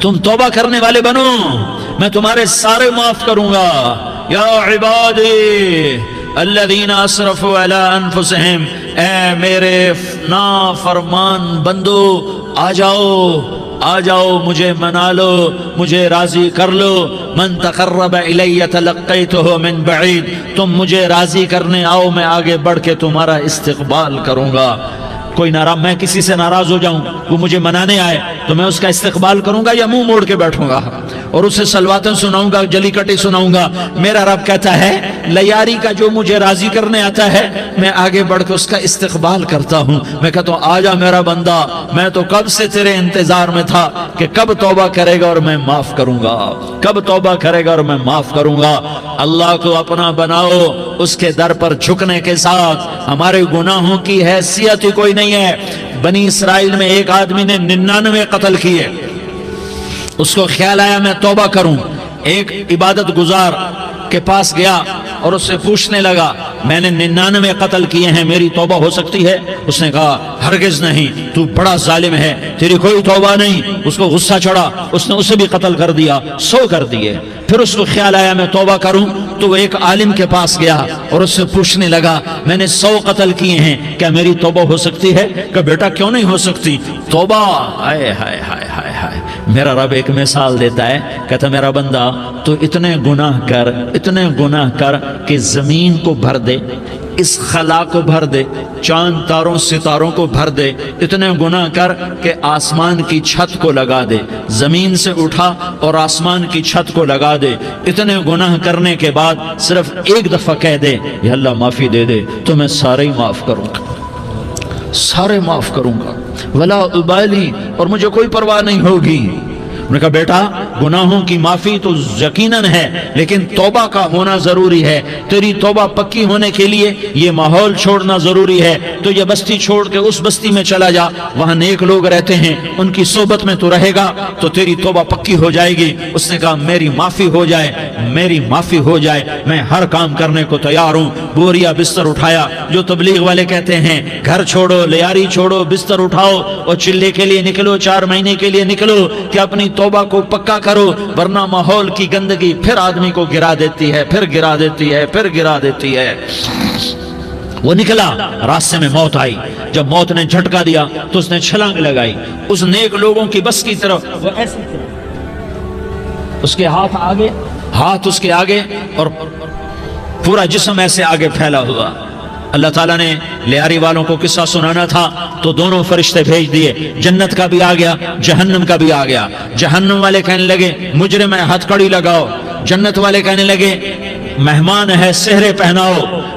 تم توبہ کرنے والے بنو، میں تمہارے سارے معاف کروں گا۔ یا عبادی الذین اسرفوا علی انفسہم، اے میرے نافرمان بندو، آ جاؤ مجھے منا لو، مجھے راضی کر لو۔ من تقرب الی تلقیتہ من بعید، تم مجھے راضی کرنے آؤ، میں آگے بڑھ کے تمہارا استقبال کروں گا۔ کوئی ناراض، میں کسی سے ناراض ہو جاؤں، وہ مجھے منانے آئے تو میں اس کا استقبال کروں گا یا منہ موڑ کے بیٹھوں گا اور اسے سلواتیں سناؤں گا، جلی کٹی سناؤں گا؟ میرا رب کہتا ہے لیاری کا جو مجھے راضی کرنے آتا ہے میں آگے بڑھ کے اس کا استقبال کرتا ہوں۔ میں کہتا ہوں آجا میرا بندہ، میں تو کب سے تیرے انتظار میں تھا کہ کب توبہ کرے گا اور میں معاف کروں گا، کب توبہ کرے گا اور میں معاف کروں گا۔ اللہ کو اپنا بناؤ، اس کے در پر جھکنے کے ساتھ ہمارے گناہوں کی حیثیت ہی کوئی نہیں ہے۔ بنی اسرائیل میں ایک آدمی نے 99 قتل کیے، اس کو خیال آیا میں توبہ کروں، ایک عبادت گزار کے پاس گیا اور اس سے پوچھنے لگا میں نے 99 قتل کیے ہیں، میری توبہ ہو سکتی ہے؟ اس نے کہا ہرگز نہیں، تو بڑا ظالم ہے، تیری کوئی توبہ نہیں۔ اس کو غصہ چڑھا، اس نے اسے بھی قتل کر دیا، 100 کر دیے۔ پھر اس کو خیال آیا میں توبہ کروں، تو وہ ایک عالم کے پاس گیا اور اس سے پوچھنے لگا میں نے 100 قتل کیے ہیں، کیا میری توبہ ہو سکتی ہے؟ کہ بیٹا کیوں نہیں ہو سکتی توبہ؟ ہائے ہائے ہائے ہائے ہائے۔ میرا رب ایک مثال دیتا ہے، کہتا میرا بندہ تو اتنے گناہ کر کہ زمین کو بھر دے، اس خلا کو بھر دے، چاند تاروں ستاروں کو بھر دے، اتنے گناہ کر کہ آسمان کی چھت کو لگا دے، زمین سے اٹھا اور آسمان کی چھت کو لگا دے۔ اتنے گناہ کرنے کے بعد صرف ایک دفعہ کہہ دے یا اللہ معافی دے دے تو میں سارے ہی معاف کروں گا، سارے معاف کروں گا، ولا ابالی، اور مجھے کوئی پرواہ نہیں ہوگی۔ انہوں نے کہا بیٹا گناہوں کی معافی تو یقیناً ہے، لیکن توبہ کا ہونا ضروری ہے۔ تیری توبہ پکی ہونے کے لیے یہ ماحول چھوڑنا ضروری ہے۔ تو یہ بستی چھوڑ کے اس بستی میں چلا جا، وہاں نیک لوگ رہتے ہیں، ان کی صحبت میں تو رہے گا تو تیری توبہ پکی ہو جائے گی۔ اس نے کہا میری معافی ہو جائے، میری معافی ہو جائے، میں ہر کام کرنے کو تیار ہوں۔ بوریا بستر اٹھایا، جو تبلیغ والے کہتے ہیں گھر چھوڑو، لیاری چھوڑو، بستر اٹھاؤ اور چلے کے لیے نکلو، 4 مہینے کے لیے نکلو کہ اپنی توبہ کو پکا کرو، ورنہ ماحول کی گندگی پھر آدمی کو گرا دیتی ہے، پھر گرا دیتی ہے۔ وہ نکلا، راستے میں موت آئی، جب موت نے جھٹکا دیا تو اس نے چھلانگ لگائی اس نیک لوگوں کی بس کی طرف، وہ ایسے اس کے ہاتھ اس کے آگے اور پورا جسم ایسے آگے پھیلا ہوا۔ اللہ تعالیٰ نے لیاری والوں کو قصہ سنانا تھا تو دونوں فرشتے بھیج دیے، جنت کا بھی آ گیا، جہنم کا بھی آ گیا۔ جہنم والے کہنے لگے مجرم ہے ہتھ کڑی لگاؤ، جنت والے کہنے لگے مہمان ہے سہرے پہناؤ۔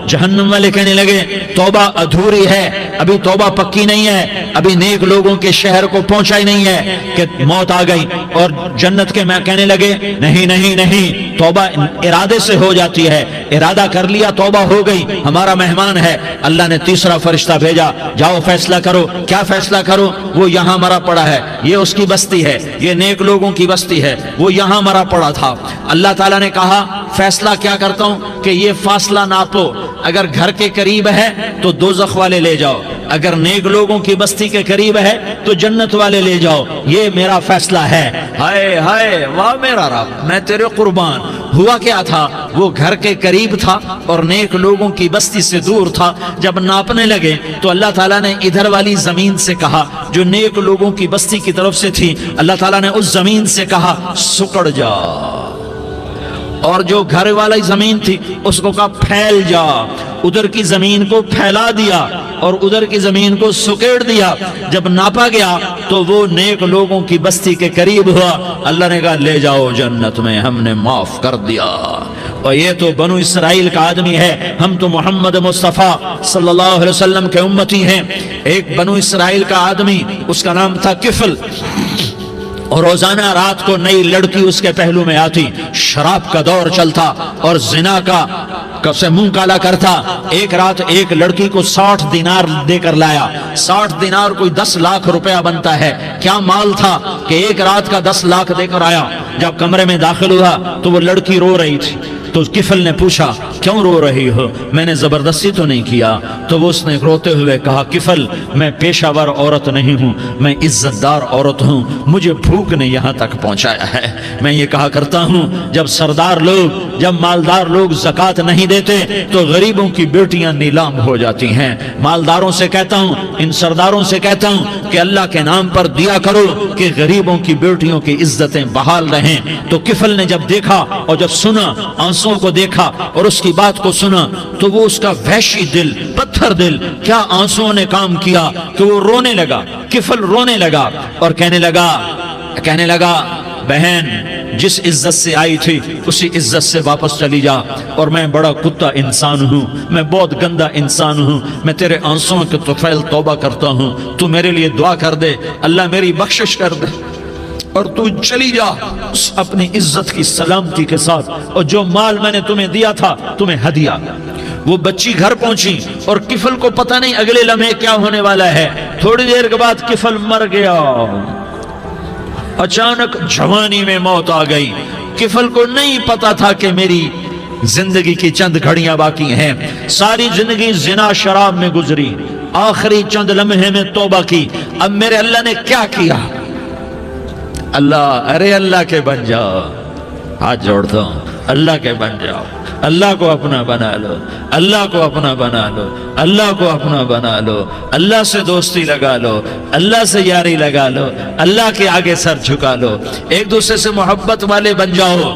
جہنم والے کہنے لگے توبہ ادھوری ہے، ابھی توبہ پکی نہیں ہے، ابھی نیک لوگوں کے شہر کو پہنچا ہی نہیں ہے کہ موت آ گئی۔ اور جنت کے میں کہنے لگے نہیں، توبہ ارادے سے ہو جاتی ہے، ارادہ کر لیا توبہ ہو گئی، ہمارا مہمان ہے۔ اللہ نے تیسرا فرشتہ بھیجا، جاؤ فیصلہ کرو۔ کیا فیصلہ کرو؟ وہ یہاں مرا پڑا ہے، یہ اس کی بستی ہے، یہ نیک لوگوں کی بستی ہے، وہ یہاں مرا پڑا تھا۔ اللہ تعالیٰ نے کہا فیصلہ کیا کرتا ہوں کہ یہ فاصلہ ناپو، اگر گھر کے قریب ہے تو دوزخ والے لے جاؤ، اگر نیک لوگوں کی بستی کے قریب ہے تو جنت والے لے جاؤ، یہ میرا فیصلہ ہے۔ ہائے ہائے واہ میرا رب، میں تیرے قربان۔ ہوا کیا تھا؟ وہ گھر کے قریب تھا اور نیک لوگوں کی بستی سے دور تھا۔ جب ناپنے لگے تو اللہ تعالیٰ نے ادھر والی زمین سے کہا جو نیک لوگوں کی بستی کی طرف سے تھی، اللہ تعالیٰ نے اس زمین سے کہا سکڑ جا، اور جو گھر والی زمین تھی اس کو کہا پھیل جا۔ ادھر کی زمین کو پھیلا دیا اور ادھر کی زمین کو سکیڑ دیا۔ جب ناپا گیا تو وہ نیک لوگوں کی بستی کے قریب ہوا۔ اللہ نے کہا لے جاؤ جنت میں، ہم نے معاف کر دیا۔ اور یہ تو بنو اسرائیل کا آدمی ہے، ہم تو محمد مصطفیٰ صلی اللہ علیہ وسلم کے امتی ہیں۔ ایک بنو اسرائیل کا آدمی، اس کا نام تھا کفل، اور روزانہ رات کو نئی لڑکی اس کے پہلو میں آتی، شراب کا دور چلتا اور زنا کا سے منہ کالا کرتا۔ ایک رات ایک لڑکی کو 60 دینار دے کر لایا۔ 60 دینار کوئی 10 لاکھ روپیہ بنتا ہے۔ کیا مال تھا کہ ایک رات کا 10 لاکھ دے کر آیا۔ جب کمرے میں داخل ہوا تو وہ لڑکی رو رہی تھی، تو کفل نے پوچھا کیوں رو رہی ہو؟ میں نے زبردستی تو نہیں کیا۔ تو وہ اس نے روتے ہوئے کہا کفل میں پیشہ ور عورت نہیں ہوں، میں عزت دار عورت ہوں، مجھے بھوک نے یہاں تک پہنچایا ہے۔ میں یہ کہا کرتا ہوں جب سردار لوگ، جب مالدار لوگ زکوٰۃ نہیں دیتے تو غریبوں کی بیٹیاں نیلام ہو جاتی ہیں۔ مالداروں سے کہتا ہوں، ان سرداروں سے کہتا ہوں کہ اللہ کے نام پر دیا کرو کہ غریبوں کی بیٹیوں کی عزتیں بحال رہیں۔ تو کفل نے جب دیکھا اور جب سنا، آنسوں کو دیکھا اور اس کی بات کو سنا، تو وہ اس کا وحشی دل، پتھر دل، کیا آنسوں نے کام کیا کہ وہ رونے لگا۔ کفل رونے لگا اور کہنے لگا بہن جس عزت سے آئی تھی اسی عزت سے واپس چلی جا، اور میں بڑا کتا انسان ہوں، میں بہت گندا انسان ہوں، میں تیرے آنسوں کے طفیل توبہ کرتا ہوں، تو میرے لیے دعا کر دے، اللہ میری بخشش کر دے، اور تو چلی جا اپنی عزت کی سلامتی کے ساتھ، اور جو مال میں نے تمہیں دیا تھا تمہیں ہدیہ۔ وہ بچی گھر پہنچی اور کفل کو پتہ نہیں اگلے لمحے کیا ہونے والا ہے۔ تھوڑی دیر کے بعد کفل مر گیا، اچانک جوانی میں موت آ گئی۔ کفل کو نہیں پتا تھا کہ میری زندگی کی چند گھڑیاں باقی ہیں، ساری زندگی زنا شراب میں گزری، آخری چند لمحے میں توبہ کی۔ اب میرے اللہ نے کیا کیا؟ اللہ کے بن جاؤ، ہاتھ جوڑتا ہوں، اللہ کے بن جاؤ، اللہ کو اپنا بنا لو، اللہ کو اپنا بنا لو، اللہ کو اپنا بنا لو، اللہ سے دوستی لگا لو، اللہ سے یاری لگا لو، اللہ کے آگے سر جھکا لو، ایک دوسرے سے محبت والے بن جاؤ۔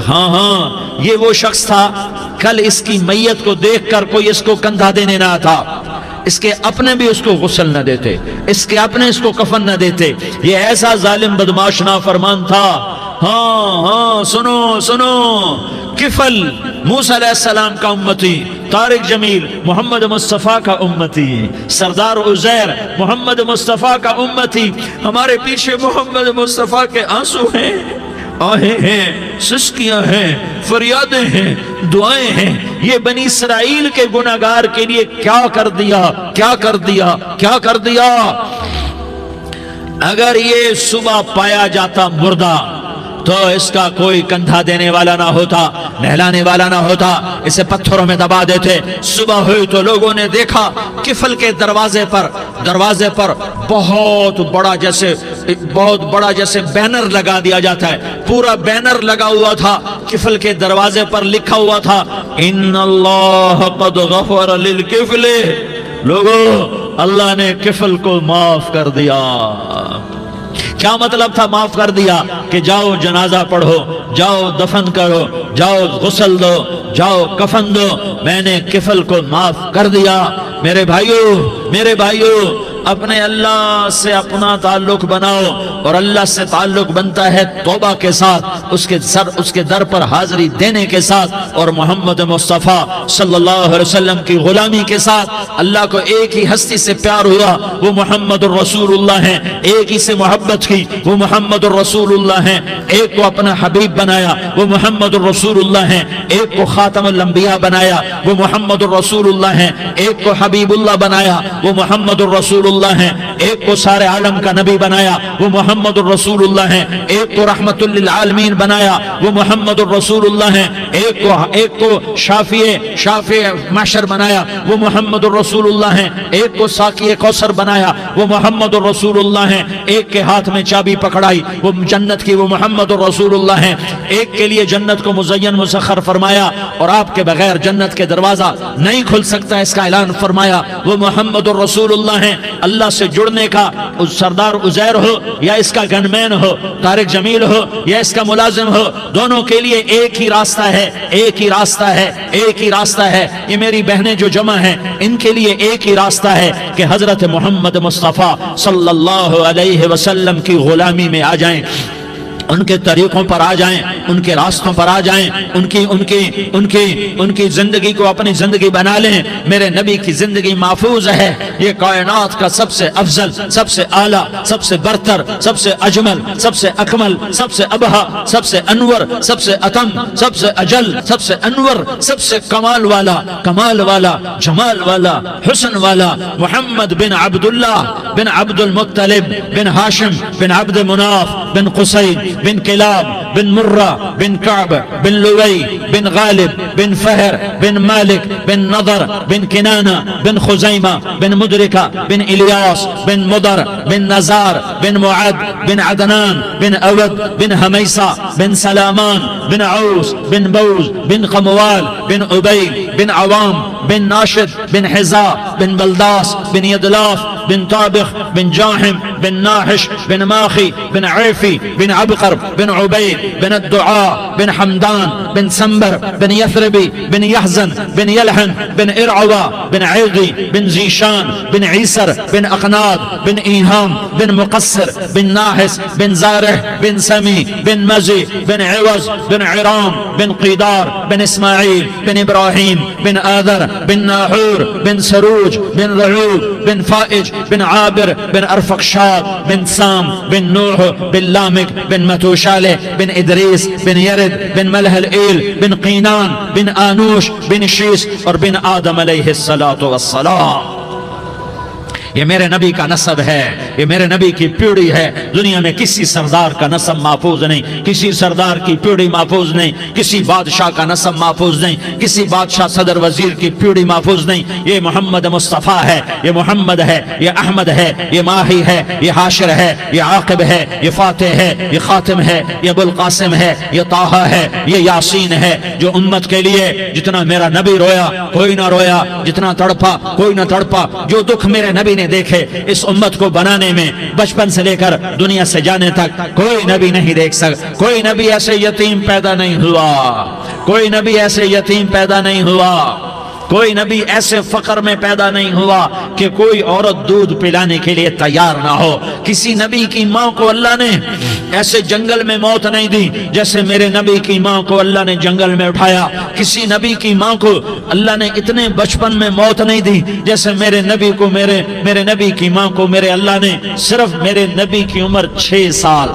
ہاں یہ وہ شخص تھا، کل اس کی میت کو دیکھ کر کوئی اس کو کندھا دینے نہ تھا، اس کے اپنے بھی اس کو غسل نہ دیتے، اس کے اپنے اس کو کفن نہ دیتے، یہ ایسا ظالم بدماش نافرمان تھا۔ ہاں سنو، کفل موسیٰ علیہ السلام کا امتی، طارق جمیل محمد مصطفیٰ کا امتی، سردار عزیر محمد مصطفیٰ کا امتی، ہمارے پیچھے محمد مصطفیٰ کے آنسو ہیں، آہیں ہیں، سسکیاں ہیں، فریادیں ہیں، دعائیں ہیں۔ یہ بنی اسرائیل کے گناہگار کے لیے کیا کر دیا۔ اگر یہ صبح پایا جاتا مردہ تو اس کا کوئی کندھا دینے والا نہ ہوتا، نہلانے والا نہ ہوتا، اسے پتھروں میں دبا دیتے۔ صبح ہوئی تو لوگوں نے دیکھا کفل کے دروازے پر بہت بڑا جیسے بینر لگا دیا جاتا ہے، پورا بینر لگا ہوا تھا، کفل کے دروازے پر لکھا ہوا تھا ان اللہ قد غفر للکفل، لوگو اللہ نے کفل کو معاف کر دیا۔ کیا مطلب تھا معاف کر دیا؟ کہ جاؤ جنازہ پڑھو، جاؤ دفن کرو، جاؤ غسل دو، جاؤ کفن دو، میں نے کفل کو معاف کر دیا۔ میرے بھائیو اپنے اللہ سے اپنا تعلق بناؤ، اور اللہ سے تعلق بنتا ہے توبہ کے ساتھ، اس کے در پر حاضری دینے کے ساتھ، اور محمد مصطفیٰ صلی اللہ علیہ وسلم کی غلامی کے ساتھ۔ اللہ کو ایک ہی ہستی سے پیار ہوا، وہ محمد الرسول اللہ ہیں، ایک ہی سے محبت کی، وہ محمد الرسول اللہ ہیں، ایک کو اپنا حبیب بنایا، وہ محمد الرسول اللہ ہیں، ایک کو خاتم الانبیاء بنایا، وہ محمد الرسول اللہ ہیں، ایک کو حبیب اللہ بنایا، وہ محمد الرسول اللہ ہیں، ایک کو سارے عالم کا نبی بنایا، وہ محمد الرسول اللہ ہیں، ایک کو رحمت للعالمین بنایا، وہ محمد الرسول اللہ ہیں، ایک کو شافع محشر بنایا، وہ محمد الرسول اللہ ہیں، ایک کو ساقی کوثر بنایا، وہ محمد الرسول اللہ ہیں، ایک کے ہاتھ میں چابی پکڑائی وہ جنت کی، وہ محمد الرسول اللہ ہیں، ایک کے لیے جنت کو مزین مسخر فرمایا اور آپ کے بغیر جنت کے دروازہ نہیں کھل سکتا اس کا اعلان فرمایا، وہ محمد الرسول اللہ ہیں۔ اللہ سے جڑنے کا سردار عزیر ہو یا اس کا گنمین ہو، طارق جمیل ہو یا اس کا ملازم ہو، دونوں کے لیے ایک ہی راستہ ہے۔ یہ میری بہنیں جو جمع ہیں ان کے لیے ایک ہی راستہ ہے کہ حضرت محمد مصطفیٰ صلی اللہ علیہ وسلم کی غلامی میں آ جائیں، ان کے طریقوں پر آ جائیں، ان کے راستوں پر آ جائیں، ان کی زندگی کو اپنی زندگی بنا لیں۔ میرے نبی کی زندگی محفوظ ہے، یہ کائنات کا سب سے افضل، سب سے اعلیٰ، سب سے برتر، سب سے اجمل، سب سے اکمل، سب سے ابہا، سب سے انور، سب سے اتم، سب سے اجل، سب سے انور، سب سے کمال والا، جمال والا، حسن والا، محمد بن عبداللہ بن عبد المطلب بن ہاشم بن عبد مناف بن قصی بن کلاب بن مرہ بن کعب بن لوی بن غالب بن فہر بن مالک بن نضر بن کنانہ بن خزیمہ بن مدرکہ بن الیاس بن مدر بن نزار بن معد بن عدنان بن اود بن حمیسہ بن سلامان بن عوس بن بوز بن قموال بن عبید بن عوام بن ناشد بن حزا بن بلداس بن یدلاف بن طابخ بن جاحم بن ناحش بن ماخی بن عیفی بن عبقر بن عبید بن الدعاء بن حمدان بن سنبر بن یثربی بن یحزن بن یلحن بن ارعوا بن عیغی بن زیشان بن عیسر بن اقناد بن ایہام بن مقصر بن ناحس بن زارح بن سمی بن مزی بن عوض بن عرام بن قیدار بن اسماعیل بن ابراہیم بن آذر بن ناحور بن سروج بن رعوب بن فائج بن عابر بن ارفقشاد بن سام بن نوح بن لامک بن متوشالہ بن ادریس بن یرد بن ملہلئیل بن قینان بن آنوش بن شیس اور بن آدم علیہ السلام۔ یہ میرے نبی کا نسب ہے، یہ میرے نبی کی پیڑھی ہے۔ دنیا میں کسی سردار کا نسب محفوظ نہیں، کسی سردار کی پیڑھی محفوظ نہیں، کسی بادشاہ کا نسب محفوظ نہیں، کسی بادشاہ صدر وزیر کی پیڑھی محفوظ نہیں۔ یہ محمد مصطفیٰ ہے، یہ محمد ہے، یہ احمد ہے، یہ ماہی ہے، یہ حاشر ہے، یہ عاقب ہے، یہ فاتح ہے، یہ خاتم ہے، یہ ابو القاسم ہے، یہ طٰہٰ ہے، یہ یاسین ہے۔ جو امت کے لیے جتنا میرا نبی رویا کوئی نہ رویا، جتنا تڑپا کوئی نہ تڑپا، جو دکھ میرے نبی نے دیکھے اس امت کو بنانے میں بچپن سے لے کر دنیا سے جانے تک کوئی نبی نہیں دیکھ سکتا۔ کوئی نبی ایسے یتیم پیدا نہیں ہوا، کوئی نبی ایسے یتیم پیدا نہیں ہوا، کوئی نبی ایسے فقر میں پیدا نہیں ہوا کہ کوئی عورت دودھ پلانے کے لیے تیار نہ ہو۔ کسی نبی کی ماں کو اللہ نے ایسے جنگل میں موت نہیں دی جیسے میرے نبی کی ماں کو اللہ نے جنگل میں اٹھایا۔ کسی نبی کی ماں کو اللہ نے اتنے بچپن میں موت نہیں دی جیسے میرے نبی کو میرے نبی کی ماں کو میرے اللہ نے صرف میرے نبی کی عمر 6 سال،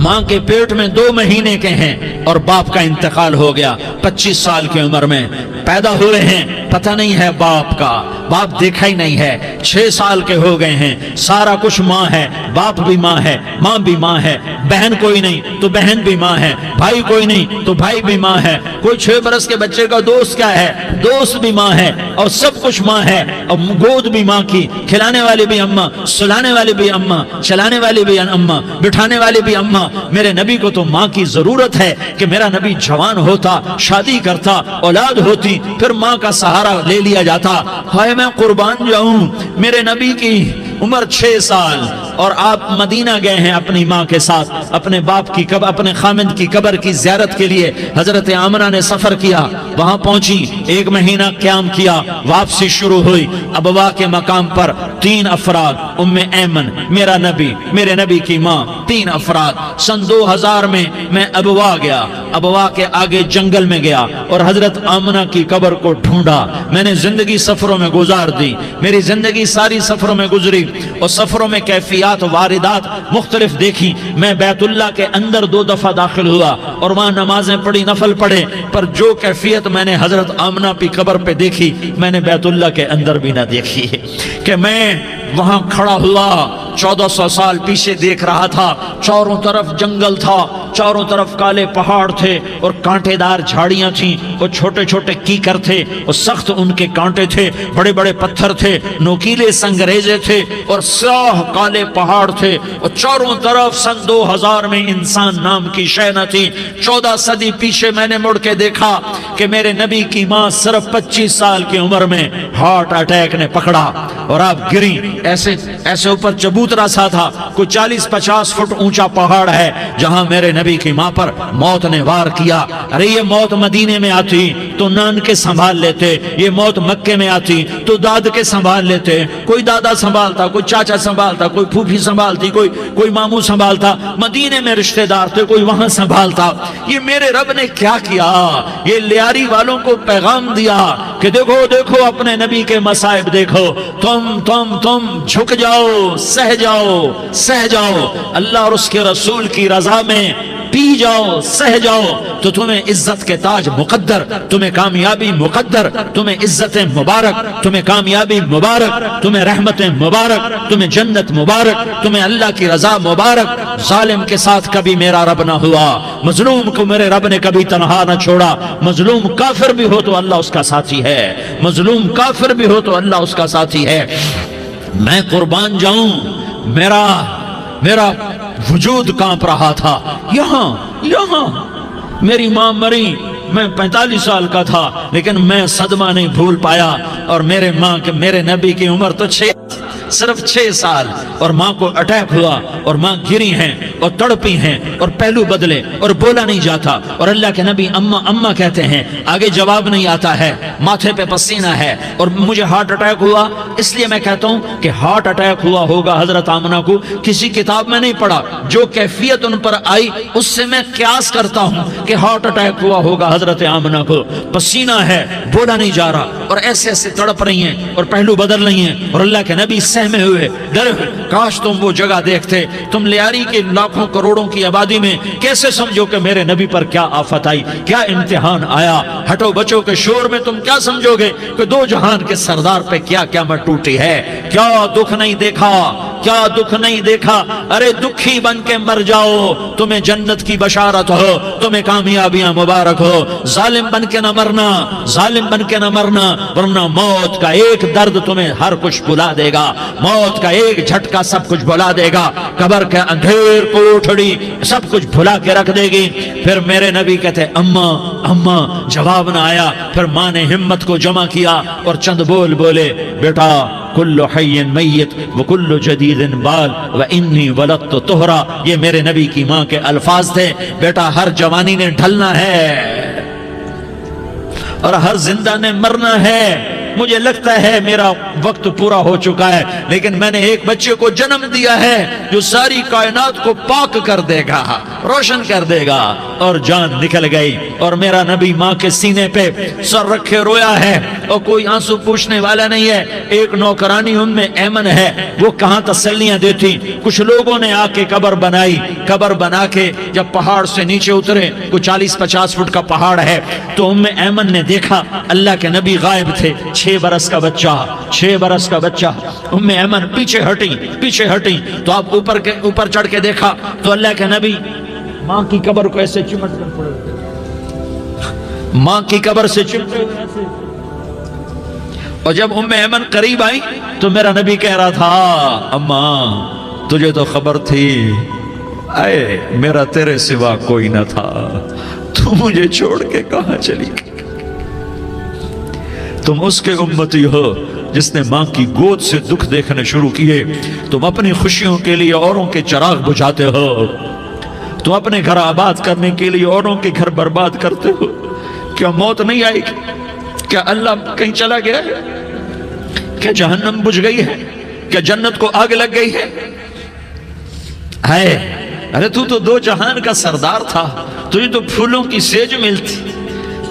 ماں کے پیٹ میں 2 مہینے کے ہیں اور باپ کا انتقال ہو گیا 25 سال کی عمر میں پیدا ہوئے ہیں، پتہ نہیں ہے باپ کا، باپ دیکھا ہی نہیں ہے، 6 سال کے ہو گئے ہیں، سارا کچھ ماں ہے، باپ بھی ماں ہے، ماں بھی ماں ہے، بہن کوئی نہیں تو بہن بھی ماں ہے، بھائی کوئی نہیں تو بھائی بھی ماں ہے، کوئی 6 برس کے بچے کا دوست کیا ہے، دوست بھی ماں ہے، اور سب کچھ ماں ہے، اور گود بھی ماں کی، کھلانے والی بھی اماں، سلانے والی بھی اماں، چلانے والی بھی اماں، بٹھانے والی بھی اماں۔ میرے نبی کو تو ماں کی ضرورت ہے کہ میرا نبی جوان ہوتا، شادی کرتا، اولاد ہوتی، پھر ماں کا سہارا لے لیا جاتا۔ ہائے میں قربان جاؤں، میرے نبی کی عمر 6 سال اور آپ مدینہ گئے ہیں اپنی ماں کے ساتھ، اپنے باپ کی اپنے خامند کی قبر کی زیارت کے لیے حضرت آمنہ نے سفر کیا، وہاں پہنچی، 1 مہینہ قیام کیا، واپسی شروع ہوئی۔ ابوا کے مقام پر 3 افراد، ام ایمن، میرا نبی، میرے نبی کی ماں، 3 افراد۔ سن 2000 میں ابوا گیا، ابوا کے آگے جنگل میں گیا اور حضرت آمنہ کی قبر کو ڈھونڈا۔ میں نے زندگی سفروں میں گزار دی، میری زندگی ساری سفروں میں گزری، اور سفروں میں کیفیات واردات مختلف دیکھی۔ میں بیت اللہ کے اندر 2 دفعہ داخل ہوا اور وہاں نمازیں پڑھی، نفل پڑھے، پر جو کیفیت میں نے حضرت آمنہ کی قبر پہ دیکھی میں نے بیت اللہ کے اندر بھی نہ دیکھی کہ میں وہاں کھڑا ہوا 1400 سال پیچھے دیکھ رہا تھا، چاروں طرف جنگل تھا، چاروں طرف کالے پہاڑ تھے اور کانٹے دار جھاڑیاں تھیں، اور چھوٹے چھوٹے کیکر تھے اور سخت ان کے کانٹے تھے، بڑے بڑے پتھر تھے، نوکیلے سنگریزے تھے اور سیاہ کالے پہاڑ تھے، اور چاروں طرف سن 2000 میں انسان نام کی شے نہ تھی۔ 14 صدی پیچھے میں نے مڑ کے دیکھا کہ میرے نبی کی ماں صرف 25 سال کی عمر میں ہارٹ اٹیک نے پکڑا اور آپ گری، ایسے اوپر چبوترا سا تھا، کوئی 40-50 فٹ اونچا پہاڑ ہے جہاں میرے نبی کی ماں پر موت نے وار کیا۔ ارے یہ موت مدینے میں آتی تو نان کے سنبھال لیتے، یہ موت مکے میں آتی تو داد کے سنبھال لیتے، کوئی دادا سنبھالتا، کوئی چاچا سنبھالتا، کوئی پھوپھی سنبھالتی، کوئی ماموں سنبھالتا، مدینے میں رشتہ دار تھے کوئی وہاں سنبھالتا۔ یہ میرے رب نے کیا کیا؟ یہ لیاری والوں کو پیغام دیا کہ دیکھو دیکھو اپنے نبی کے مصائب دیکھو، تم جھک جاؤ، سہ جاؤ، اللہ اور اس کے رسول کی رضا میں پی جاؤ سہ جاؤ تو تمہیں عزت کے تاج مقدر، تمہیں کامیابی مقدر، تمہیں عزت مبارک، تمہیں کامیابی مبارک، تمہیں رحمت مبارک، تمہیں جنت مبارک، تمہیں اللہ کی رضا مبارک۔ ظالم کے ساتھ کبھی میرا رب نہ ہوا، مظلوم کو میرے رب نے کبھی تنہا نہ چھوڑا۔ مظلوم کافر بھی ہو تو اللہ اس کا ساتھی ہے، مظلوم کافر بھی ہو تو اللہ اس کا ساتھی ہے۔ میں قربان جاؤں، میرا وجود کانپ رہا تھا۔ یہاں میری ماں مری، میں 45 سال کا تھا، لیکن میں صدمہ نہیں بھول پایا۔ اور میرے نبی کی عمر تو صرف 6 سال، اور ماں کو اٹیک ہوا اور ماں گری ہیں اور تڑپی ہیں اور پہلو بدلے اور بولا نہیں جاتا، اور اللہ کے نبی اماں اماں کہتے ہیں، آگے جواب نہیں آتا ہے، ماتھے پہ پسینہ ہے، اور مجھے ہارٹ اٹیک ہوا۔ اس لیے میں کہتا ہوں کہ ہارٹ اٹیک ہوا ہوگا حضرت آمنہ کو، کسی کتاب میں نہیں پڑھا، جو کیفیت ان پر آئی اس سے میں قیاس کرتا ہوں کہ ہارٹ اٹیک ہوا ہوگا حضرت آمنہ کو۔ پسینہ ہے، بولا نہیں جا رہا، اور ایسے تڑپ رہی ہیں اور پہلو بدل رہی ہیں، اور اللہ کے نبی سہمے ہوئے ڈرے ہوئے۔ کاش تم وہ جگہ دیکھتے، تم لیاری کے لاکھوں کروڑوں کی آبادی میں کیسے سمجھو کہ میرے نبی پر کیا آفت آئی، کیا امتحان آیا۔ ہٹو بچوں کے شور میں تم کیا سمجھو گے کہ دو جہان کے سردار پہ کیا قیامت ٹوٹی ہے۔ کیا دکھ نہیں دیکھا، کیا دکھ نہیں دیکھا۔ ارے دکھی بن کے مر جاؤ، تمہیں جنت کی بشارت ہو، تمہیں کامیابیاں مبارک ہو۔ ظالم بن کے نہ مرنا، ظالم بن کے نہ مرنا، ورنہ موت کا ایک درد تمہیں ہر کچھ بلا دے گا، موت کا ایک جھٹکا سب کچھ بھلا دے گا، قبر کے اندھیر کوٹھڑی سب کچھ بھلا کے رکھ دے گی۔ پھر میرے نبی کہتے اماں اماں، جواب نہ آیا۔ پھر ماں نے ہمت کو جمع کیا اور چند بول بولے، بیٹا کل حی میت وکل جدید بال وانی ولدت طہرا۔ یہ میرے نبی کی ماں کے الفاظ تھے، بیٹا ہر جوانی نے ڈھلنا ہے اور ہر زندہ نے مرنا ہے۔ مجھے لگتا ہے میرا وقت پورا ہو چکا ہے، لیکن میں نے ایک بچے کو جنم دیا ہے جو ساری کائنات کو پاک کر دے گا، روشن کر دے گا۔ اور جان نکل گئی، اور میرا نبی ماں کے سینے پہ سر رکھے رویا ہے، اور کوئی آنسو پوچھنے والا نہیں ہے۔ ایک نوکرانی ام ایمن ہے، وہ کہاں تسلیاں دیتی۔ کچھ لوگوں نے آ کے قبر بنائی، قبر بنا کے جب پہاڑ سے نیچے اترے، کوئی 40-50 فٹ کا پہاڑ ہے، تو ام ایمن نے دیکھا اللہ کے نبی غائب تھے، 6 برس کا بچہ، 6 برس کا بچہ۔ ام ایمن پیچھے ہٹی تو آپ اوپر چڑھ کے دیکھا تو اللہ کے نبی ماں کی قبر کو ایسے چمٹ کر پڑے، ماں کی قبر سے چمٹے ہوئے ایسے۔ اور جب ام ایمن قریب آئی تو میرا نبی کہہ رہا تھا، اماں تجھے تو خبر تھی، اے میرا تیرے سوا کوئی نہ تھا، تو مجھے چھوڑ کے کہاں چلی گئی۔ تم اس کے امتی ہو جس نے ماں کی گود سے دکھ دیکھنے شروع کیے۔ تم اپنی خوشیوں کے لیے اوروں کے چراغ بجھاتے ہو، تم اپنے گھر آباد کرنے کے لیے اوروں کے گھر برباد کرتے ہو۔ کیا موت نہیں آئے گی؟ کیا اللہ کہیں چلا گیا ہے؟ کیا جہنم بجھ گئی ہے؟ کیا جنت کو آگ لگ گئی ہے؟ ارے تو 2 جہان کا سردار تھا، تجھے تو پھولوں کی سیج ملتی،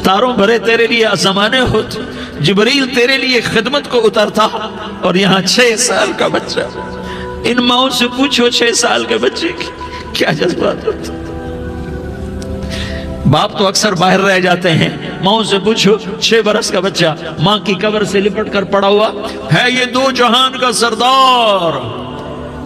تاروں بھرے تیرے لیے زمانے ہوتے، جبریل تیرے لیے خدمت کو اترتا، اور یہاں 6 سال کا بچہ۔ ان ماؤں سے پوچھو 6 سال کے بچے کی کیا جذبات ہوتے۔ باپ تو اکثر باہر رہ جاتے ہیں، ماؤں سے پوچھو 6 برس کا بچہ ماں کی قبر سے لپٹ کر پڑا ہوا ہے۔ یہ 2 جہان کا سردار،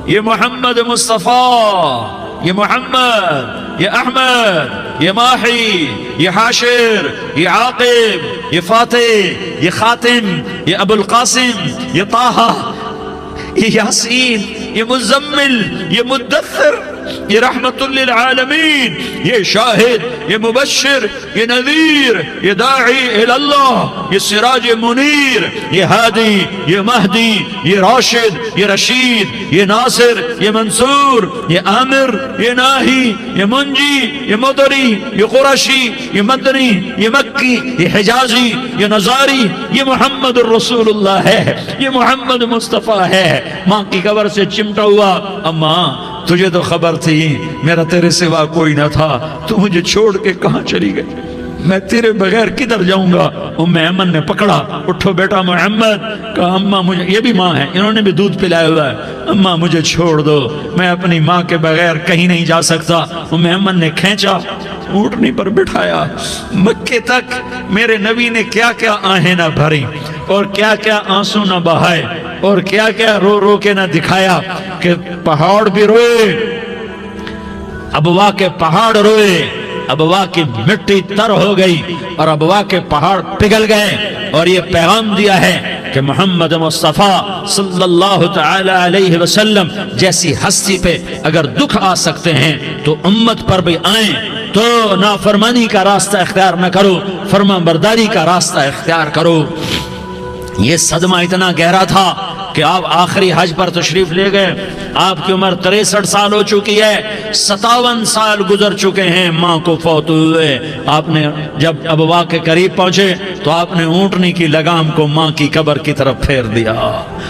یہ محمد مصطفیٰ، یہ محمد، یہ احمد، یہ ماہی، یہ حاشر، یہ عاقب، یہ فاتح، یہ خاتم، یہ ابو القاسم، یہ طٰہٰ، یہ یاسین، یہ مزمل، یہ مدثر، یہ رحمت للعالمین، یہ شاہد، یہ مبشر، یہ نذیر، یہ داعی اللہ، یہ سراج منیر، یہ ہادی، یہ مہدی، یہ راشد، یہ رشید، یہ ناصر، یہ منصور، یہ عامر، یہ ناہی، یہ منجی، یہ مدری، یہ قرشی، یہ مدنی، یہ مکی، یہ حجازی، یہ نظاری، یہ محمد الرسول اللہ ہے، یہ محمد مصطفیٰ ہے۔ ماں کی قبر سے چمٹا ہوا، اماں تجھے تو خبر تھی میرا تیرے سوا کوئی نہ تھا، تو مجھے چھوڑ کے کہاں چلی گئی۔ میں تیرے بغیر کدھر جاؤں گا؟ ایمن نے پکڑا، اٹھو بیٹا محمد، کہا اماں مجھے، یہ بھی ماں ہے، انہوں نے بھی دودھ پلایا ہوا ہے، اماں مجھے چھوڑ دو، میں اپنی ماں کے بغیر کہیں نہیں جا سکتا۔ ایمن نے کھینچا، اونٹنی پر بٹھایا، مکے تک میرے نبی نے کیا کیا آہیں نہ بھری اور کیا کیا آنسو نہ بہائے اور کیا کیا رو رو کے نہ دکھایا کہ پہاڑ بھی روئے، ابوا کے پہاڑ روئے، ابوا کی مٹی تر ہو گئی اور ابوا کے پہاڑ پگھل گئے، اور یہ پیغام دیا ہے کہ محمد مصطفیٰ صلی اللہ تعالی علیہ وسلم جیسی ہستی پہ اگر دکھ آ سکتے ہیں تو امت پر بھی آئیں، تو نافرمانی کا راستہ اختیار نہ کرو، فرما برداری کا راستہ اختیار کرو۔ یہ صدمہ اتنا گہرا تھا کہ آپ آخری حج پر تشریف لے گئے، آپ کی عمر 63 سال ہو چکی ہے، 57 سال گزر چکے ہیں ماں کو فوت ہوئے۔ آپ نے جب ابوا کے قریب پہنچے تو آپ نے اونٹنی کی لگام کو ماں کی قبر کی طرف پھیر دیا۔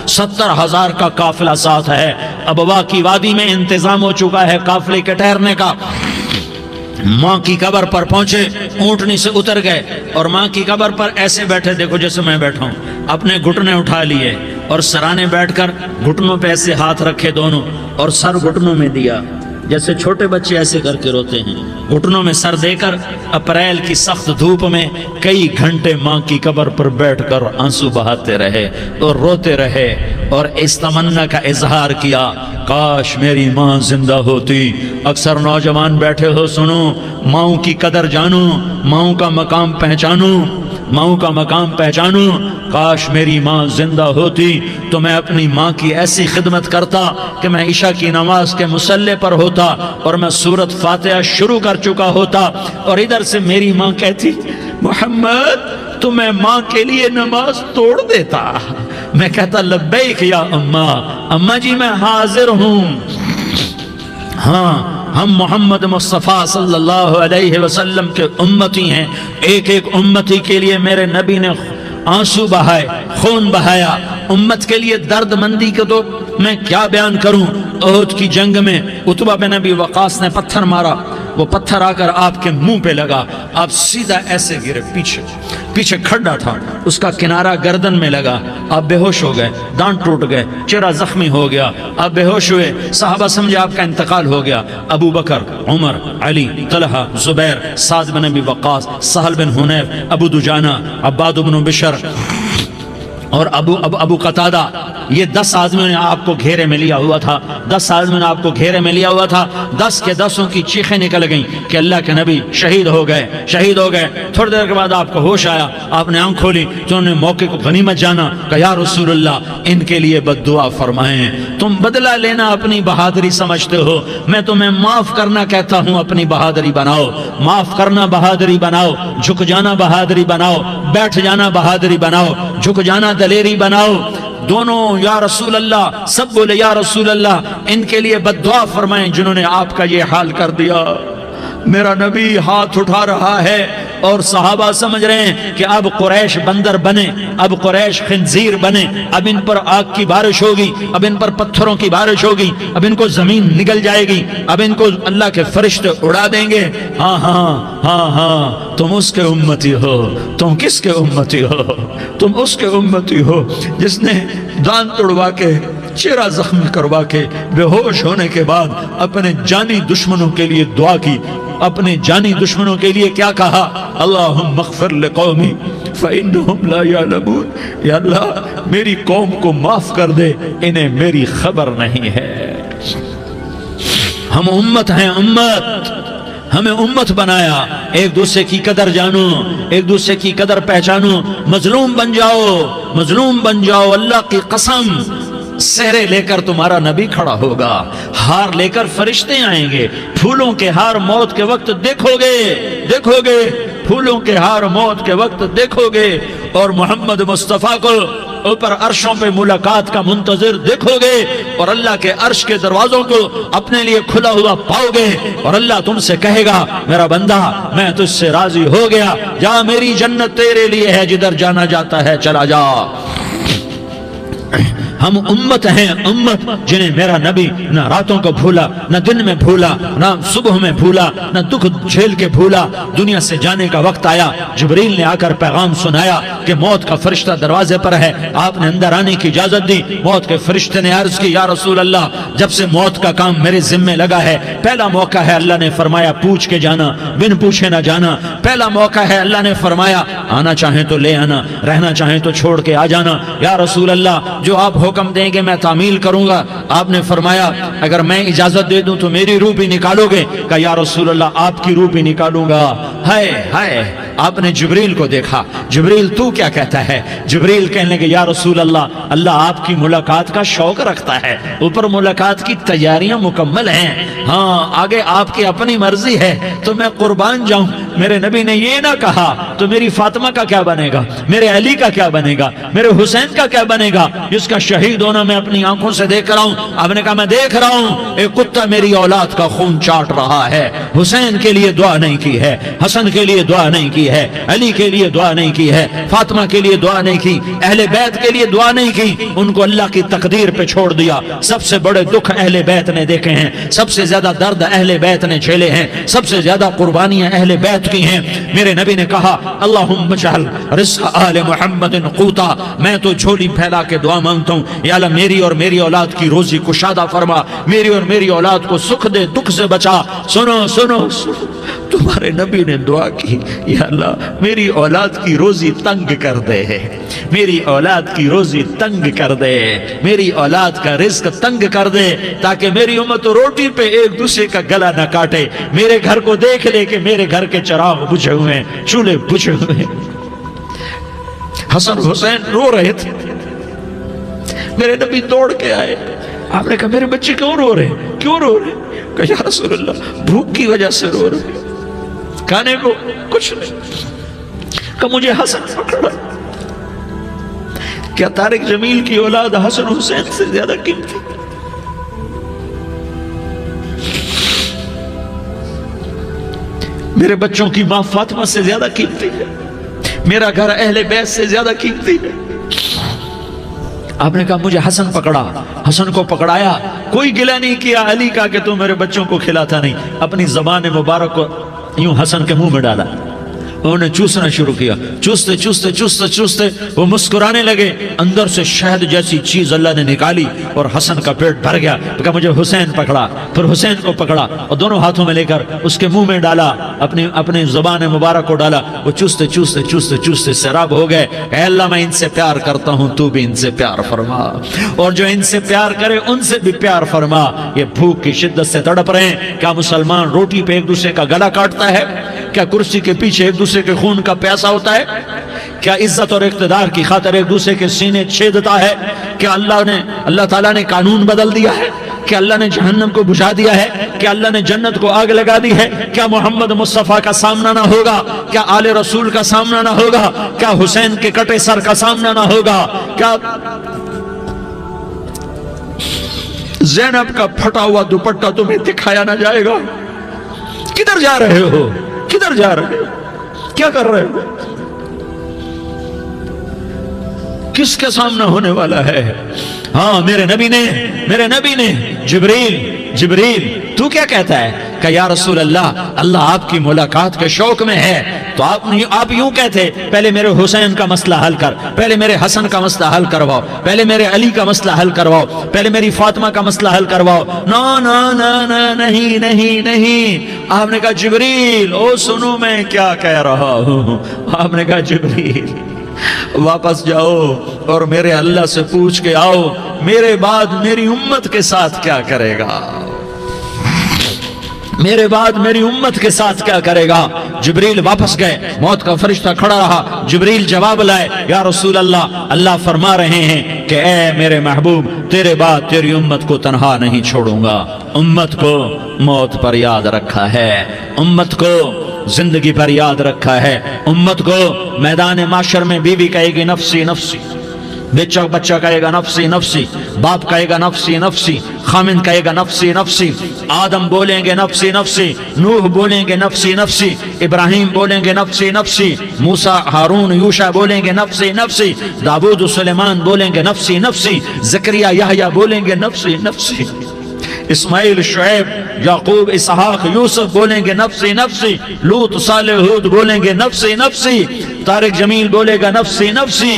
70,000 کا قافلہ ساتھ ہے، ابوا کی وادی میں انتظام ہو چکا ہے قافلے کے ٹھہرنے کا۔ ماں کی قبر پر پہنچے، اونٹنی سے اتر گئے اور ماں کی قبر پر ایسے بیٹھے، دیکھو جیسے میں بیٹھا ہوں، اپنے گھٹنے اٹھا لیے اور سرانے بیٹھ کر گھٹنوں پہ ایسے ہاتھ رکھے دونوں اور سر گھٹنوں میں دیا، جیسے چھوٹے بچے ایسے کر کے روتے ہیں، گھٹنوں میں سر دے کر اپریل کی سخت دھوپ میں کئی گھنٹے ماں کی قبر پر بیٹھ کر آنسو بہاتے رہے اور روتے رہے اور اس تمنا کا اظہار کیا، کاش میری ماں زندہ ہوتی۔ اکثر نوجوان بیٹھے ہو، سنو، ماؤں کی قدر جانو، ماؤں کا مقام پہچانو، ماؤں کا مقام پہچانو۔ کاش میری ماں زندہ ہوتی تو میں اپنی ماں کی ایسی خدمت کرتا کہ میں عشاء کی نماز کے مصلی پر ہوتا اور میں سورۃ فاتحہ شروع کر چکا ہوتا، اور ادھر سے میری ماں کہتی محمد تو میں ماں کے لیے نماز توڑ دیتا، میں کہتا لبیک یا اماں، اماں جی میں حاضر ہوں۔ ہاں، ہم محمد مصطفیٰ صلی اللہ علیہ وسلم کے امتی ہیں، ایک ایک امتی کے لیے میرے نبی نے آنسو بہائے، خون بہایا، امت کے لیے درد مندی کو تو میں کیا بیان کروں۔ احد کی جنگ میں عتبہ بن ابی وقاص نے پتھر مارا، وہ پتھر آ کر آپ کے منہ پہ لگا، آپ سیدھا ایسے گرے، پیچھے کھڈا تھا، اس کا کنارہ گردن میں لگا، آپ بے ہوش ہو گئے، دانت ٹوٹ گئے، چہرہ زخمی ہو گیا، آپ بے ہوش ہوئے، صحابہ سمجھے آپ کا انتقال ہو گیا۔ ابو بکر، عمر، علی، طلحہ، زبیر، سعد بن ابی وقاص، سہل بن حنیف، ابو دجانہ، عباد بن بشر اور ابو قتادہ، یہ 10 آدمیوں نے آپ کو گھیرے میں لیا ہوا تھا، 10 آدمیوں نے آپ کو گھیرے میں لیا ہوا تھا، 10 کے 10 کی چیخیں نکل گئیں کہ اللہ کے نبی شہید ہو گئے۔ تھوڑی دیر کے بعد آپ کو ہوش آیا، آپ نے آنکھ کھولی تو انہوں نے موقع کو غنیمت جانا کہ یا رسول اللہ ان کے لیے بد دعا فرمائیں، تم بدلہ لینا اپنی بہادری سمجھتے ہو، میں تمہیں معاف کرنا کہتا ہوں، اپنی بہادری بناؤ، معاف کرنا بہادری بناؤ، جھک جانا بہادری بناؤ، بیٹھ جانا بہادری بناؤ، جھک جانا دلیری بناؤ۔ دونوں یا رسول اللہ، سب بولے یا رسول اللہ، ان کے لیے بد دعا فرمائیں جنہوں نے آپ کا یہ حال کر دیا۔ میرا نبی ہاتھ اٹھا رہا ہے اور صحابہ سمجھ رہے ہیں کہ اب قریش بندر بنے، اب قریش خنزیر بنے، اب ان پر آگ کی بارش ہوگی، اب ان پر پتھروں کی بارش ہوگی، اب ان کو زمین نگل جائے گی، اب ان کو اللہ کے فرشتے اڑا دیں گے۔ ہاں ہاں ہاں ہاں، تم اس کے امتی ہو۔ تم کس کے امتی ہو؟ تم اس کے امتی ہو جس نے دانت توڑوا کے، چہرہ زخمی کروا کے، بے ہوش ہونے کے بعد اپنے جانی دشمنوں کے لیے دعا کی، اپنے جانی دشمنوں کے لیے کیا کہا؟ اللہم اغفر لقومی فإنہم لا یعلمون، یا اللہ میری قوم کو معاف کر دے، انہیں میری خبر نہیں ہے۔ ہم امت ہیں، امت، ہمیں امت بنایا، ایک دوسرے کی قدر جانو، ایک دوسرے کی قدر پہچانو، مظلوم بن جاؤ، مظلوم بن جاؤ، اللہ کی قسم سہرے لے کر تمہارا نبی کھڑا ہوگا، ہار لے کر فرشتے آئیں گے، پھولوں کے ہار موت کے وقت دیکھو گے، پھولوں کے ہار موت کے وقت دیکھو گے، اور محمد مصطفیٰ کو اوپر عرشوں پہ ملاقات کا منتظر دیکھو گے، اور اللہ کے عرش کے دروازوں کو اپنے لیے کھلا ہوا پاؤ گے، اور اللہ تم سے کہے گا میرا بندہ میں تجھ سے راضی ہو گیا، جا میری جنت تیرے لیے ہے، جدھر جانا جاتا ہے چلا جا۔ ہم امت ہیں، امت جنہیں میرا نبی نہ راتوں کو بھولا، نہ دن میں بھولا، نہ صبح میں بھولا، نہ دکھ جھیل کے بھولا۔ دنیا سے جانے کا وقت آیا، جبریل نے آ کر پیغام سنایا کہ موت کا فرشتہ دروازے پر ہے، آپ نے اندر آنے کی اجازت دی۔ موت کے فرشتے نے عرض کی، یا رسول اللہ، جب سے موت کا کام میرے ذمہ لگا ہے، پہلا موقع ہے، اللہ نے فرمایا پوچھ کے جانا، بن پوچھے نہ جانا۔ پہلا موقع ہے، اللہ نے فرمایا آنا چاہیں تو لے آنا، رہنا چاہیں تو چھوڑ کے آ جانا۔ یا رسول اللہ، جو آپ حکم دیں گے میں تعمیل کروں گا۔ آپ نے فرمایا اگر میں اجازت دے دوں تو میری روح بھی نکالو گے؟ کہا یا رسول اللہ، آپ کی روح بھی نکالوں گا۔ ہائے ہائے، آپ نے جبریل کو دیکھا، جبریل تو کیا کہتا ہے؟ جبریل کہنے لگے یا رسول اللہ، اللہ آپ کی ملاقات کا شوق رکھتا ہے، اوپر ملاقات کی تیاریاں مکمل ہیں، ہاں آگے آپ کی اپنی مرضی ہے تو میں قربان جاؤں۔ میرے نبی نے یہ نہ کہا تو میری فاطمہ کا کیا بنے گا، میرے علی کا کیا بنے گا، میرے حسین کا کیا بنے گا، جس کا شہید ہونا میں اپنی آنکھوں سے دیکھ رہا ہوں۔ آپ نے کہا میں دیکھ رہا ہوں، ایک کتا میری اولاد کا خون چاٹ رہا ہے۔ حسین کے لیے دعا نہیں کی ہے، حسن کے لیے دعا نہیں کی ہے، علی کے لیے دعا نہیں کی ہے، فاطمہ کے لیے دعا نہیں کی، اہل بیت کے لیے دعا نہیں کی، ان کو اللہ کی تقدیر پہ چھوڑ دیا۔ سب سے بڑے دکھ اہل بیت نے دیکھے ہیں، سب سے زیادہ درد اہل بیت نے جھیلے ہیں، سب سے زیادہ قربانیاں اہل بیت کی ہیں۔ میرے نبی نے کہا اللہم اجعل رزق آل محمد قوتا، میں تو جھولی پھیلا کے دعا مانگتا ہوں، یا اللہ میری اور میری اولاد کی روزی کشادہ فرما، میری اور میری اولاد کو سکھ دے، دکھ سے بچا۔ سنو سنو سنو، تمہارے نبی نے دعا کی، یا اللہ میری اولاد کی روزی تنگ کر دے، میری اولاد کی روزی تنگ کر دے، میری اولاد کا رزق تنگ کر دے، تاکہ میری امت روٹی پہ ایک دوسرے کا گلا نہ کاٹے، میرے گھر کو دیکھ لے کہ میرے گھر کے چراغ بجھے ہوئے ہیں، چولہے بجھے ہوئے ہیں۔ حسن حسین رو رہے تھے، میرے نبی دوڑ کے آئے، آپ نے کہا میرے بچے کیوں رو رہے ہیں، کیوں رو رہے ہیں؟ کہا یا رسول اللہ بھوک کی وجہ سے رو رہے ہیں، کھانے کو کچھ نہیں۔ کہ مجھے حسن پکڑا۔ کیا طارق جمیل کی اولاد حسن حسین سے زیادہ قیمتی؟ میرے بچوں کی ماں فاطمہ سے زیادہ قیمتی ہے، میرا گھر اہل بیت سے زیادہ قیمتی ہے۔ آپ نے کہا مجھے حسن پکڑا، حسن کو پکڑایا، کوئی گلہ نہیں کیا علی کا کہ تو میرے بچوں کو کھلاتا نہیں، اپنی زبان مبارک کو یوں حسن کے منہ میں ڈالا، انہوں نے چوسنا شروع کیا، چوستے چوستے چوستے چوستے وہ مسکرانے لگے، اندر سے شہد جیسی چیز اللہ نے نکالی اور حسن کا پیٹ بھر گیا۔ تو کہا مجھے حسین پکڑا، پھر حسین کو پکڑا اور دونوں ہاتھوں میں لے کر اس کے منہ میں ڈالا، اپنی زبان مبارک کو ڈالا، وہ چوستے چوستے چوستے چوستے سیراب ہو گئے۔ اے اللہ میں ان سے پیار کرتا ہوں، تو بھی ان سے پیار فرما، اور جو ان سے پیار کرے ان سے بھی پیار فرما۔ یہ بھوک کی شدت سے تڑپ رہے ہیں، کیا مسلمان روٹی پہ ایک دوسرے کا گلا کاٹتا ہے؟ کیا کرسی کے پیچھے ایک دوسرے کے خون کا پیاسا ہوتا ہے؟ کیا عزت اور اقتدار کی خاطر ایک دوسرے کے سینے چھیدتا ہے؟ کیا اللہ تعالیٰ نے قانون بدل دیا ہے؟ کیا اللہ نے جہنم کو بجھا دیا ہے؟ کیا اللہ نے جنت کو آگ لگا دی ہے؟ کیا محمد مصطفیٰ کا سامنا نہ ہوگا؟ کیا آل رسول کا سامنا نہ ہوگا؟ کیا حسین کے کٹے سر کا سامنا نہ ہوگا؟ کیا زینب کا پھٹا ہوا دوپٹہ تمہیں دکھایا نہ جائے گا؟ کدھر جا رہے ہو؟ کدھر جا رہے ہو؟ کیا کر رہے ہو؟ کس کے سامنا ہونے والا ہے؟ ہاں میرے نبی نے جبریل تو کیا کہتا ہے؟ کہ یا رسول اللہ، اللہ آپ کی ملاقات کے شوق میں ہے، تو آپ یوں کہتے پہلے میرے حسین کا مسئلہ حل کر، پہلے میرے حسن کا مسئلہ حل کرواؤ، پہلے میرے علی کا مسئلہ حل کرواؤ، پہلے میری فاطمہ کا مسئلہ حل کرواؤ۔ نہیں۔ آپ نے کہا جبریل او سنو میں کیا کہہ رہا ہوں۔ آپ نے کہا جبریل واپس جاؤ اور میرے اللہ سے پوچھ کے آؤ میرے بعد میری امت کے ساتھ کیا کرے گا، میرے بعد میری امت کے ساتھ کیا کرے گا۔ جبریل واپس گئے، موت کا فرشتہ کھڑا رہا، جبریل جواب لائے، یا رسول اللہ، اللہ فرما رہے ہیں کہ اے میرے محبوب، تیرے بعد تیری امت کو تنہا نہیں چھوڑوں گا۔ امت کو موت پر یاد رکھا ہے، امت کو زندگی پر یاد رکھا ہے، امت کو میدان معاشر میں بیوی کہے گی نفسی نفسی، بچہ کہے گا نفسی نفسی، باپ کہے گا نفسی نفسی، خامن کہے گا نفسی نفسی، آدم بولیں گے نفسی نفسی، نوح بولیں گے نفسی نفسی، ابراہیم بولیں گے نفسی نفسی، موسیٰ ہارون یوشع بولیں گے نفسی نفسی، داؤد سلیمان بولیں گے نفسی نفسی، زکریا یحییٰ بولیں گے نفسی نفسی، اسماعیل شعیب یعقوب اسحاق یوسف بولیں گے نفسی نفسی، لوط صالح ہود بولیں گے نفسی نفسی، طارق جمیل بولے گا نفسی نفسی،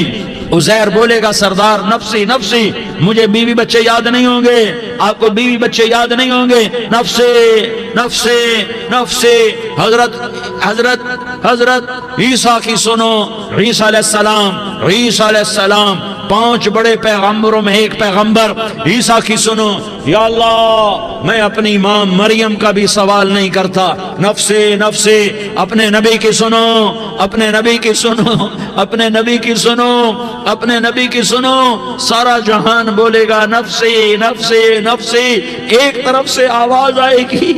عزیر بولے گا سردار نفسی نفسی، مجھے بیوی بچے یاد نہیں ہوں گے، آپ کو بیوی بچے یاد نہیں ہوں گے، نفسی نفسی نفسی۔ حضرت عیسیٰ کی سنو، عیسیٰ علیہ السلام 5 بڑے پیغمبروں میں ایک پیغمبر عیسیٰ کی سنو، یا اللہ میں اپنی ماں مریم کا بھی سوال نہیں کرتا، نفسی نفسی۔ اپنے نبی کی سنو، اپنے نبی کی سنو، اپنے نبی کی سنو، اپنے نبی کی سنو، سارا جہان بولے گا نفسی نفسی نفسی۔ ایک طرف سے آواز آئے گی،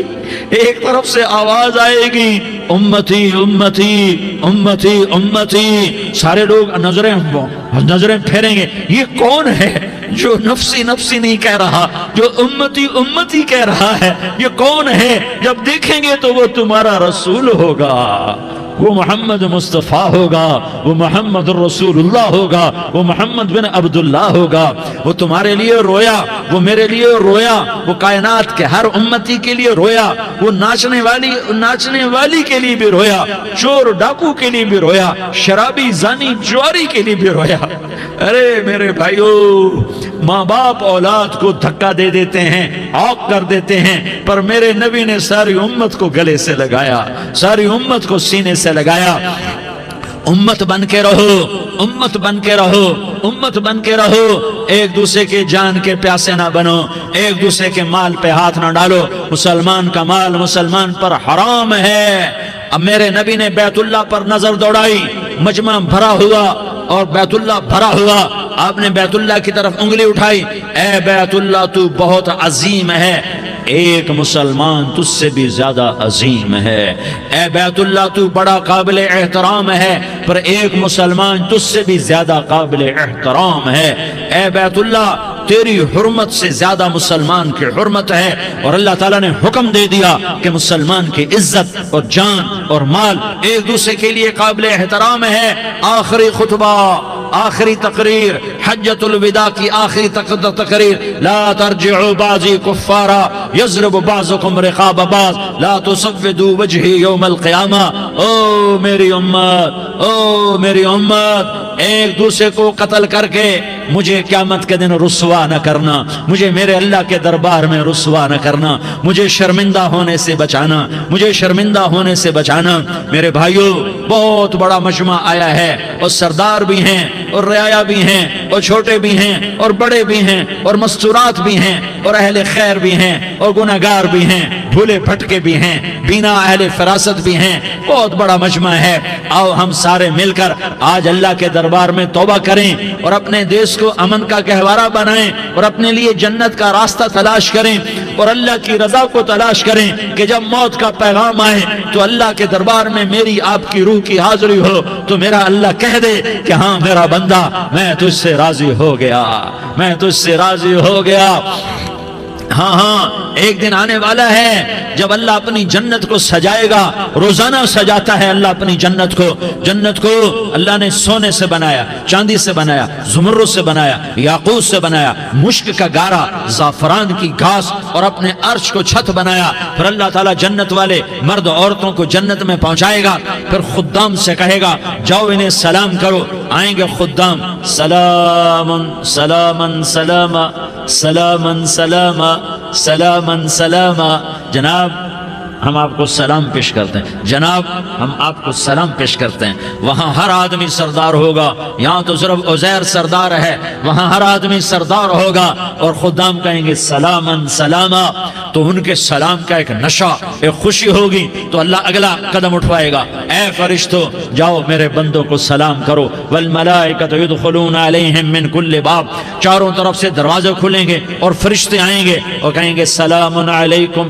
ایک طرف سے آواز آئے گی، امتی امتی امتی امتی۔ سارے لوگ نظریں پھیریں گے، یہ کون ہے جو نفسی نفسی نہیں کہہ رہا، جو امتی امتی کہہ رہا ہے؟ یہ کون ہے؟ جب دیکھیں گے تو وہ تمہارا رسول ہوگا، وہ محمد مصطفیٰ ہوگا، وہ محمد رسول اللہ ہوگا، وہ محمد بن عبداللہ ہوگا۔ وہ تمہارے لیے رویا، وہ میرے لیے رویا، وہ کائنات کے ہر امتی کے لیے رویا، وہ ناچنے والی کے لیے بھی رویا، چور ڈاکو کے لیے بھی رویا، شرابی زانی جواری کے لیے بھی رویا۔ ارے میرے بھائیو، ماں باپ اولاد کو دھکا دے دیتے ہیں، عاق کر دیتے ہیں، پر میرے نبی نے ساری امت کو گلے سے لگایا، ساری امت کو سینے سے لگایا۔ امت بن کے رہو، امت بن کے رہو، امت بن کے رہو، ایک دوسرے کے جان کے پیاسے نہ بنو، ایک دوسرے کے مال پہ ہاتھ نہ ڈالو۔ مسلمان کا مال مسلمان پر حرام ہے۔ اب میرے نبی نے بیت اللہ پر نظر دوڑائی، مجمع بھرا ہوا اور بیت اللہ بھرا ہوا، آپ نے بیت اللہ کی طرف انگلی اٹھائی، اے بیت اللہ تو بہت عظیم ہے، ایک مسلمان تجھ سے بھی زیادہ عظیم ہے۔ اے بیت اللہ تو بڑا قابل احترام ہے، پر ایک مسلمان تجھ سے بھی زیادہ قابل احترام ہے۔ اے بیت اللہ تیری حرمت سے زیادہ مسلمان کی حرمت ہے، اور اللہ تعالیٰ نے حکم دے دیا کہ مسلمان کی عزت اور جان اور مال ایک دوسرے کے لیے قابل احترام ہے۔ آخری خطبہ، آخری تقریر، حجۃ الوداع کی آخری تقریر، لا ترجعوا بعضی کفارا یضرب بعضکم رقاب بعض لا تسودوا وجہی یوم القیامہ۔ او میری امت، او میری امت، ایک دوسرے کو قتل کر کے مجھے قیامت کے دن رسوا نہ کرنا، مجھے میرے اللہ کے دربار میں رسوا نہ کرنا، مجھے شرمندہ ہونے سے بچانا، مجھے شرمندہ ہونے سے بچانا۔ میرے بھائیو، بہت بڑا مجمع آیا ہے، اور سردار بھی ہیں اور رعایا بھی ہیں اور چھوٹے بھی ہیں اور بڑے بھی ہیں اور مستورات بھی ہیں اور اہل خیر بھی ہیں اور گناہگار بھی ہیں، بھولے بھٹکے بھی ہیں، بینا اہل فراست بھی ہیں، بہت بڑا مجمع ہے۔ آؤ ہم سارے مل کر آج اللہ کے دربار میں توبہ کریں اور اپنے دیش کو امن کا گہوارہ بنائیں اور اپنے لیے جنت کا راستہ تلاش کریں اور اللہ کی رضا کو تلاش کریں کہ جب موت کا پیغام آئے تو اللہ کے دربار میں میری آپ کی روح کی حاضری ہو تو میرا اللہ کہہ دے کہ ہاں میرا بندہ، میں تجھ سے راضی ہو گیا، میں تجھ سے راضی ہو گیا۔ ہاں ایک دن آنے والا ہے جب اللہ اپنی جنت کو سجائے گا، روزانہ سجاتا ہے اللہ اپنی جنت کو۔ جنت کو اللہ نے سونے سے بنایا، چاندی سے بنایا، زمرد سے بنایا، یاقوت سے بنایا، مشک کا گارا، زعفران کی گھاس اور اپنے عرش کو چھت بنایا۔ پھر اللہ تعالیٰ جنت والے مرد عورتوں کو جنت میں پہنچائے گا، پھر خدام سے کہے گا جاؤ انہیں سلام کرو۔ آئیں گے خدام، سلامن سلامن سلاما سلامن سلاما سلامن سلاما۔ جناب ہم آپ کو سلام پیش کرتے ہیں، جناب ہم آپ کو سلام پیش کرتے ہیں۔ وہاں ہر آدمی سردار ہوگا، یہاں تو صرف عزیر سردار ہے، وہاں ہر آدمی سردار ہوگا، اور خدام کہیں گے سلامن سلاما۔ تو ان کے سلام کا ایک نشہ، ایک خوشی ہوگی، تو اللہ اگلا قدم اٹھوائے گا، اے فرشتو جاؤ میرے بندوں کو سلام کرو۔ والملائکۃ یدخلون علیہم من کل باب، چاروں طرف سے دروازے کھلیں گے اور فرشتے آئیں گے اور کہیں گے سلام علیکم،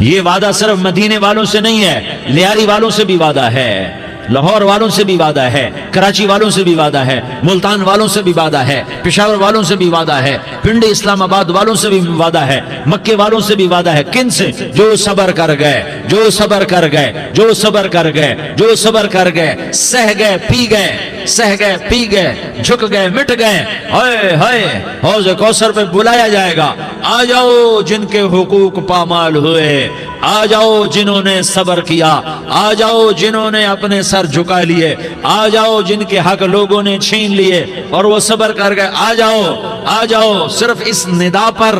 یہ وعدہ صرف مدینے والوں سے نہیں ہے، لیاری والوں سے بھی وعدہ ہے، لاہور والوں سے بھی وعدہ ہے، کراچی والوں سے بھی وعدہ ہے، ملتان والوں سے بھی وعدہ ہے، پشاور والوں سے بھی وعدہ ہے، پنڈی اسلام آباد والوں سے بھی وعدہ ہے، مکے والوں سے بھی وعدہ ہے۔ کن سے؟ جو صبر کر گئے، جو صبر کر گئے، جو صبر کر گئے، جو صبر کر گئے، سہ گئے پی گئے، سہ گئے پی گئے، جھک گئے مٹ گئے، ہائے ہائے حوض کوثر پہ بلایا جائے گا، آ جاؤ جن کے حقوق پامال ہوئے، آ جاؤ جنہوں نے صبر کیا، آ جاؤ جنہوں نے اپنے سر جھکا لیے، آ جاؤ جن کے حق لوگوں نے چھین لیے اور وہ صبر کر گئے، آ جاؤ آ جاؤ۔ صرف اس ندا پر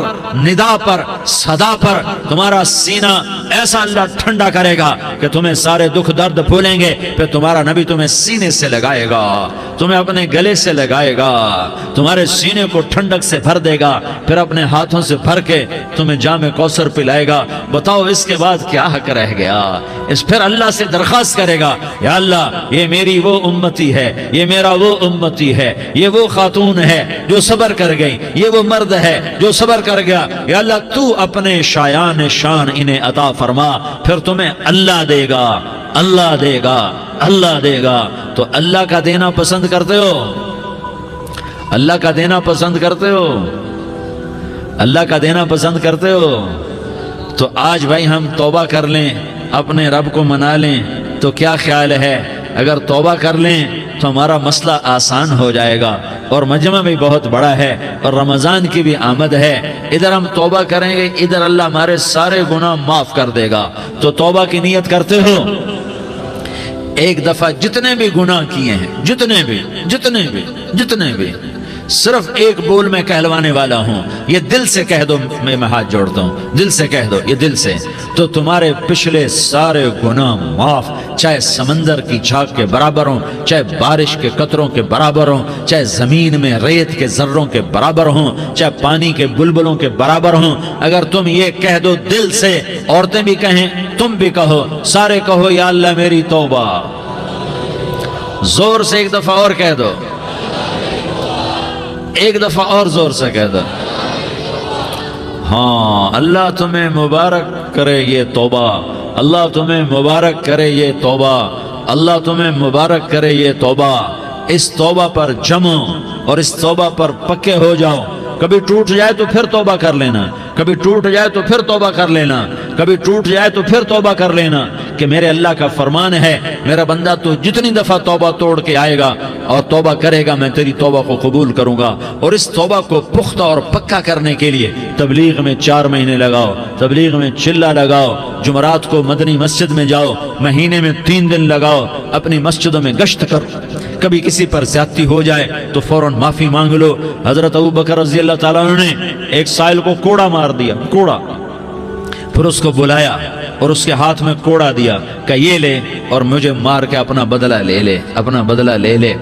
صدا پر تمہارا سینہ ایسا اللہ ٹھنڈا کرے گا کہ تمہیں سارے دکھ درد بھولیں گے، پھر تمہارا نبی تمہیں سینے سے لگائے گا، تمہیں اپنے گلے سے لگائے گا، تمہارے سینے کو ٹھنڈک سے بھر دے گا، پھر اپنے ہاتھوں سے بھر کے تمہیں جام کوثر پلائے گا۔ بتاؤ اس کے بعد کیا حق رہ گیا؟ پھر اللہ سے درخواست کرے گا، یا اللہ یہ میری وہ امتی ہے، یہ میرا وہ امتی ہے، یہ وہ خاتون ہے جو صبر کر گئی، یہ وہ مرد ہے جو صبر کر گیا، یا اللہ تو اپنے شایان شان انہیں عطا فرما، پھر تمہیں اللہ دے گا، اللہ دے گا، اللہ دے گا۔ تو اللہ کا دینا پسند کرتے ہو؟ اللہ کا دینا پسند کرتے ہو؟ اللہ کا دینا پسند کرتے ہو؟ تو آج بھائی ہم توبہ کر لیں، اپنے رب کو منا لیں، تو کیا خیال ہے اگر توبہ کر لیں تو ہمارا مسئلہ آسان ہو جائے گا، اور مجمع بھی بہت بڑا ہے اور رمضان کی بھی آمد ہے، ادھر ہم توبہ کریں گے، ادھر اللہ ہمارے سارے گناہ معاف کر دے گا۔ تو توبہ کی نیت کرتے ہو؟ ایک دفعہ جتنے بھی گناہ کیے ہیں، جتنے بھی صرف ایک بول میں کہلوانے والا ہوں، یہ دل سے کہہ دو، میں ہاتھ جوڑتا ہوں، دل سے کہہ دو، یہ دل سے، تو تمہارے پچھلے سارے گناہ معاف، چاہے سمندر کی جھاگ کے برابر ہوں، چاہے بارش کے قطروں کے برابر ہوں، چاہے زمین میں ریت کے ذروں کے برابر ہوں، چاہے پانی کے بلبلوں کے برابر ہوں۔ اگر تم یہ کہہ دو دل سے، عورتیں بھی کہیں، تم بھی کہو، سارے کہو، یا اللہ میری توبہ، زور سے ایک دفعہ اور کہہ دو، ایک دفعہ اور زور سے کہہ دو۔ ہاں، اللہ تمہیں مبارک کرے یہ توبہ، اللہ تمہیں مبارک کرے یہ توبہ، اللہ تمہیں مبارک کرے یہ توبہ۔ اس توبہ پر جمو اور اس توبہ پر پکے ہو جاؤ۔ کبھی ٹوٹ جائے تو پھر توبہ کر لینا، کبھی ٹوٹ جائے تو پھر توبہ کر لینا، کبھی ٹوٹ جائے تو پھر توبہ کر لینا، کہ میرے اللہ کا فرمان ہے، میرا بندہ تو جتنی دفعہ توبہ توڑ کے آئے گا اور توبہ کرے گا، میں تیری توبہ کو قبول کروں گا۔ اور اس توبہ کو پختہ اور پکا کرنے کے لیے تبلیغ میں 4 مہینے لگاؤ، تبلیغ میں چلہ لگاؤ، جمعرات کو مدنی مسجد میں جاؤ، مہینے میں 3 دن لگاؤ، اپنی مسجدوں میں گشت کرو، کبھی کسی پر زیادتی ہو جائے تو فوراً معافی مانگ لو۔ حضرت ابوبکر رضی اللہ تعالیٰ عنہ نے ایک سائل کو کوڑا مار دیا، کوڑا، پھر اس کو بلایا اور اس کے ہاتھ میں کوڑا دیا کہ یہ لے اور مجھے مار کے اپنا بدلہ لے لے، اپنا بدلہ لے لے۔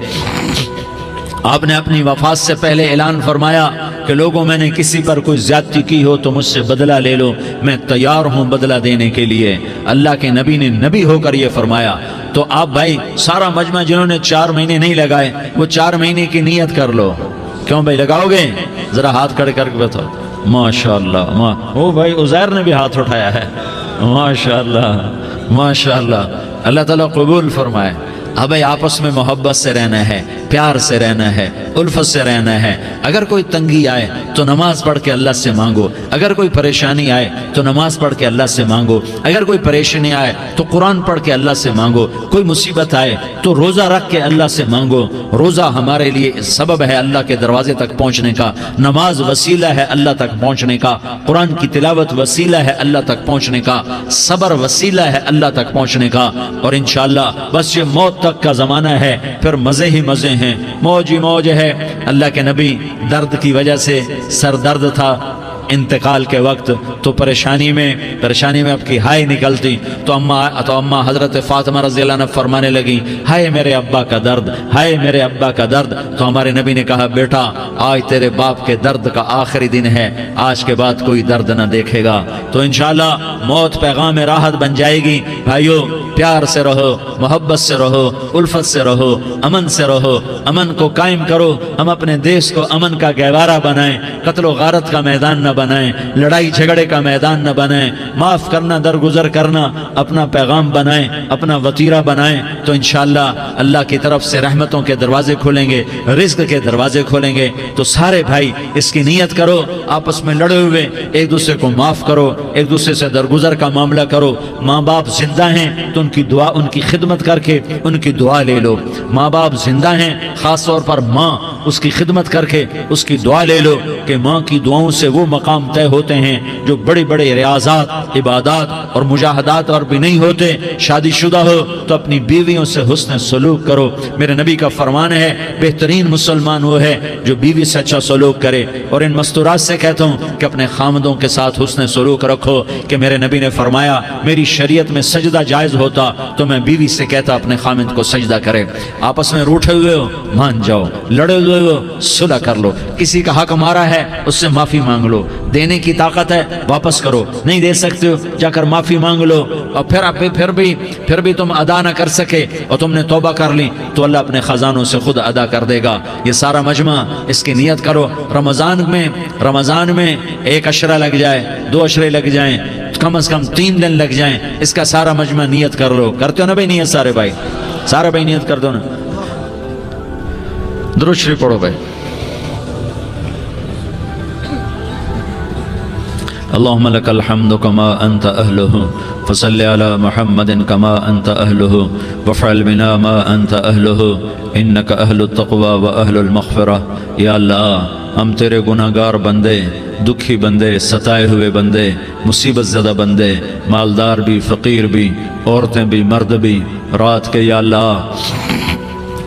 آپ نے اپنی وفات سے پہلے اعلان فرمایا کہ لوگوں، میں نے کسی پر کوئی زیادتی کی ہو تو مجھ سے بدلہ لے لو، میں تیار ہوں بدلہ دینے کے لیے۔ اللہ کے نبی نے نبی ہو کر یہ فرمایا۔ تو آپ بھائی سارا مجمع جنہوں نے 4 مہینے نہیں لگائے، وہ 4 مہینے کی نیت کر لو۔ کیوں بھائی لگاؤ گے؟ ذرا ہاتھ کھڑے کر کے بتاؤ۔ ماشاءاللہ، وہ بھائی عزیر نے بھی ہاتھ اٹھایا ہے، ماشاءاللہ ماشاءاللہ، اللہ تعالیٰ قبول فرمائے۔ اب آپس میں محبت سے رہنا ہے، پیار سے رہنا ہے، الفت سے رہنا ہے۔ اگر کوئی تنگی آئے تو نماز پڑھ کے اللہ سے مانگو، اگر کوئی پریشانی آئے تو نماز پڑھ کے اللہ سے مانگو، اگر کوئی پریشانی آئے تو قرآن پڑھ کے اللہ سے مانگو، کوئی مصیبت آئے تو روزہ رکھ کے اللہ سے مانگو۔ روزہ ہمارے لیے سبب ہے اللہ کے دروازے تک پہنچنے کا، نماز وسیلہ ہے اللہ تک پہنچنے کا، قرآن کی تلاوت وسیلہ ہے اللہ تک پہنچنے کا، صبر وسیلہ ہے اللہ تک پہنچنے کا۔ اور انشاءاللہ بس یہ موت تک کا زمانہ ہے، پھر مزے ہی مزے ہیں، موج ہی موج ہے۔ اللہ کے نبی درد کی وجہ سے سر درد تھا انتقال کے وقت، تو پریشانی میں اب کی ہائے نکلتی تو اماں حضرت فاطمہ رضی اللہ عنہ فرمانے لگی، ہائے میرے ابا کا درد، ہائے میرے ابا کا درد۔ تو ہمارے نبی نے کہا، بیٹا آج تیرے باپ کے درد کا آخری دن ہے، آج کے بعد کوئی درد نہ دیکھے گا۔ تو انشاءاللہ موت پیغام راحت بن جائے گی۔ بھائیو پیار سے رہو، محبت سے رہو، الفت سے رہو، امن سے رہو، امن کو قائم کرو۔ ہم اپنے دیش کو امن کا گہوارہ بنائیں، قتل و غارت کا میدان نہ بنائیں، لڑائی جھگڑے کا میدان نہ بنائیں، معاف کرنا، درگزر کرنا اپنا پیغام بنائیں، اپنا وتیرہ بنائیں، تو انشاءاللہ اللہ کی طرف سے رحمتوں کے دروازے کھولیں گے، رزق کے دروازے کھولیں گے۔ تو سارے بھائی اس کی نیت کرو، آپس میں لڑے ہوئے ایک دوسرے کو معاف کرو، ایک دوسرے سے درگزر کا معاملہ کرو۔ ماں باپ زندہ ہیں تو ان کی دعا، ان کی خدمت کر کے ان کی دعا لے لو۔ ماں باپ زندہ ہیں، خاص طور پر ماں، اس کی خدمت کر کے اس کی دعا لے لو، کہ ماں کی دعاؤں سے وہ مقام طے ہوتے ہیں جو بڑے بڑے ریاضات، عبادات اور مجاہدات اور بھی نہیں ہوتے۔ شادی شدہ ہو تو اپنی بیویوں سے حسن سلوک کرو۔ میرے نبی کا فرمان ہے بہترین مسلمان وہ ہے جو بیوی سے اچھا سلوک کرے۔ اور ان مستورات سے کہتا ہوں کہ اپنے خامدوں کے ساتھ حسن سلوک رکھو، کہ میرے نبی نے فرمایا میری شریعت میں سجدہ جائز ہوتا تو میں بیوی سے کہتا اپنے خامد کو سجدہ کرے۔ آپس میں روٹھے ہوئے ہو مان جاؤ، لڑے ہوئے ہو صلح کر لو، کسی کا حق مارا ہے اس سے معافی مانگ لو، دینے کی طاقت ہے واپس کرو، نہیں دے سکتے ہو جا کر معافی مانگ لو، اور پھر بھی تم ادا نہ کر سکے اور تم نے توبہ کر لی تو اللہ اپنے خزانوں سے خود ادا کر دے گا۔ یہ سارا مجمع اس کی نیت کرو۔ رمضان میں 1 عشرہ لگ جائے، 2 عشرے لگ جائیں، کم از کم 3 دن لگ جائیں، اس کا سارا مجمع نیت کر لو۔ کرتے ہو نا بھائی نیت؟ سارے بھائی سارا بھائی نیت کر دو نا، درود شریف پڑھو بھائی۔ اللهم لك الحمد كما أنت أهله فصل على محمد كما أنت أهله وافعل بنا ما أنت أهله إنك أهل التقوى وأهل المغفرة۔ یا اللہ ہم تیرے گناہگار بندے، دکھی بندے، ستائے ہوئے بندے، مصیبت زدہ بندے، مالدار بھی، فقیر بھی، عورتیں بھی، مرد بھی، رات کے یا اللہ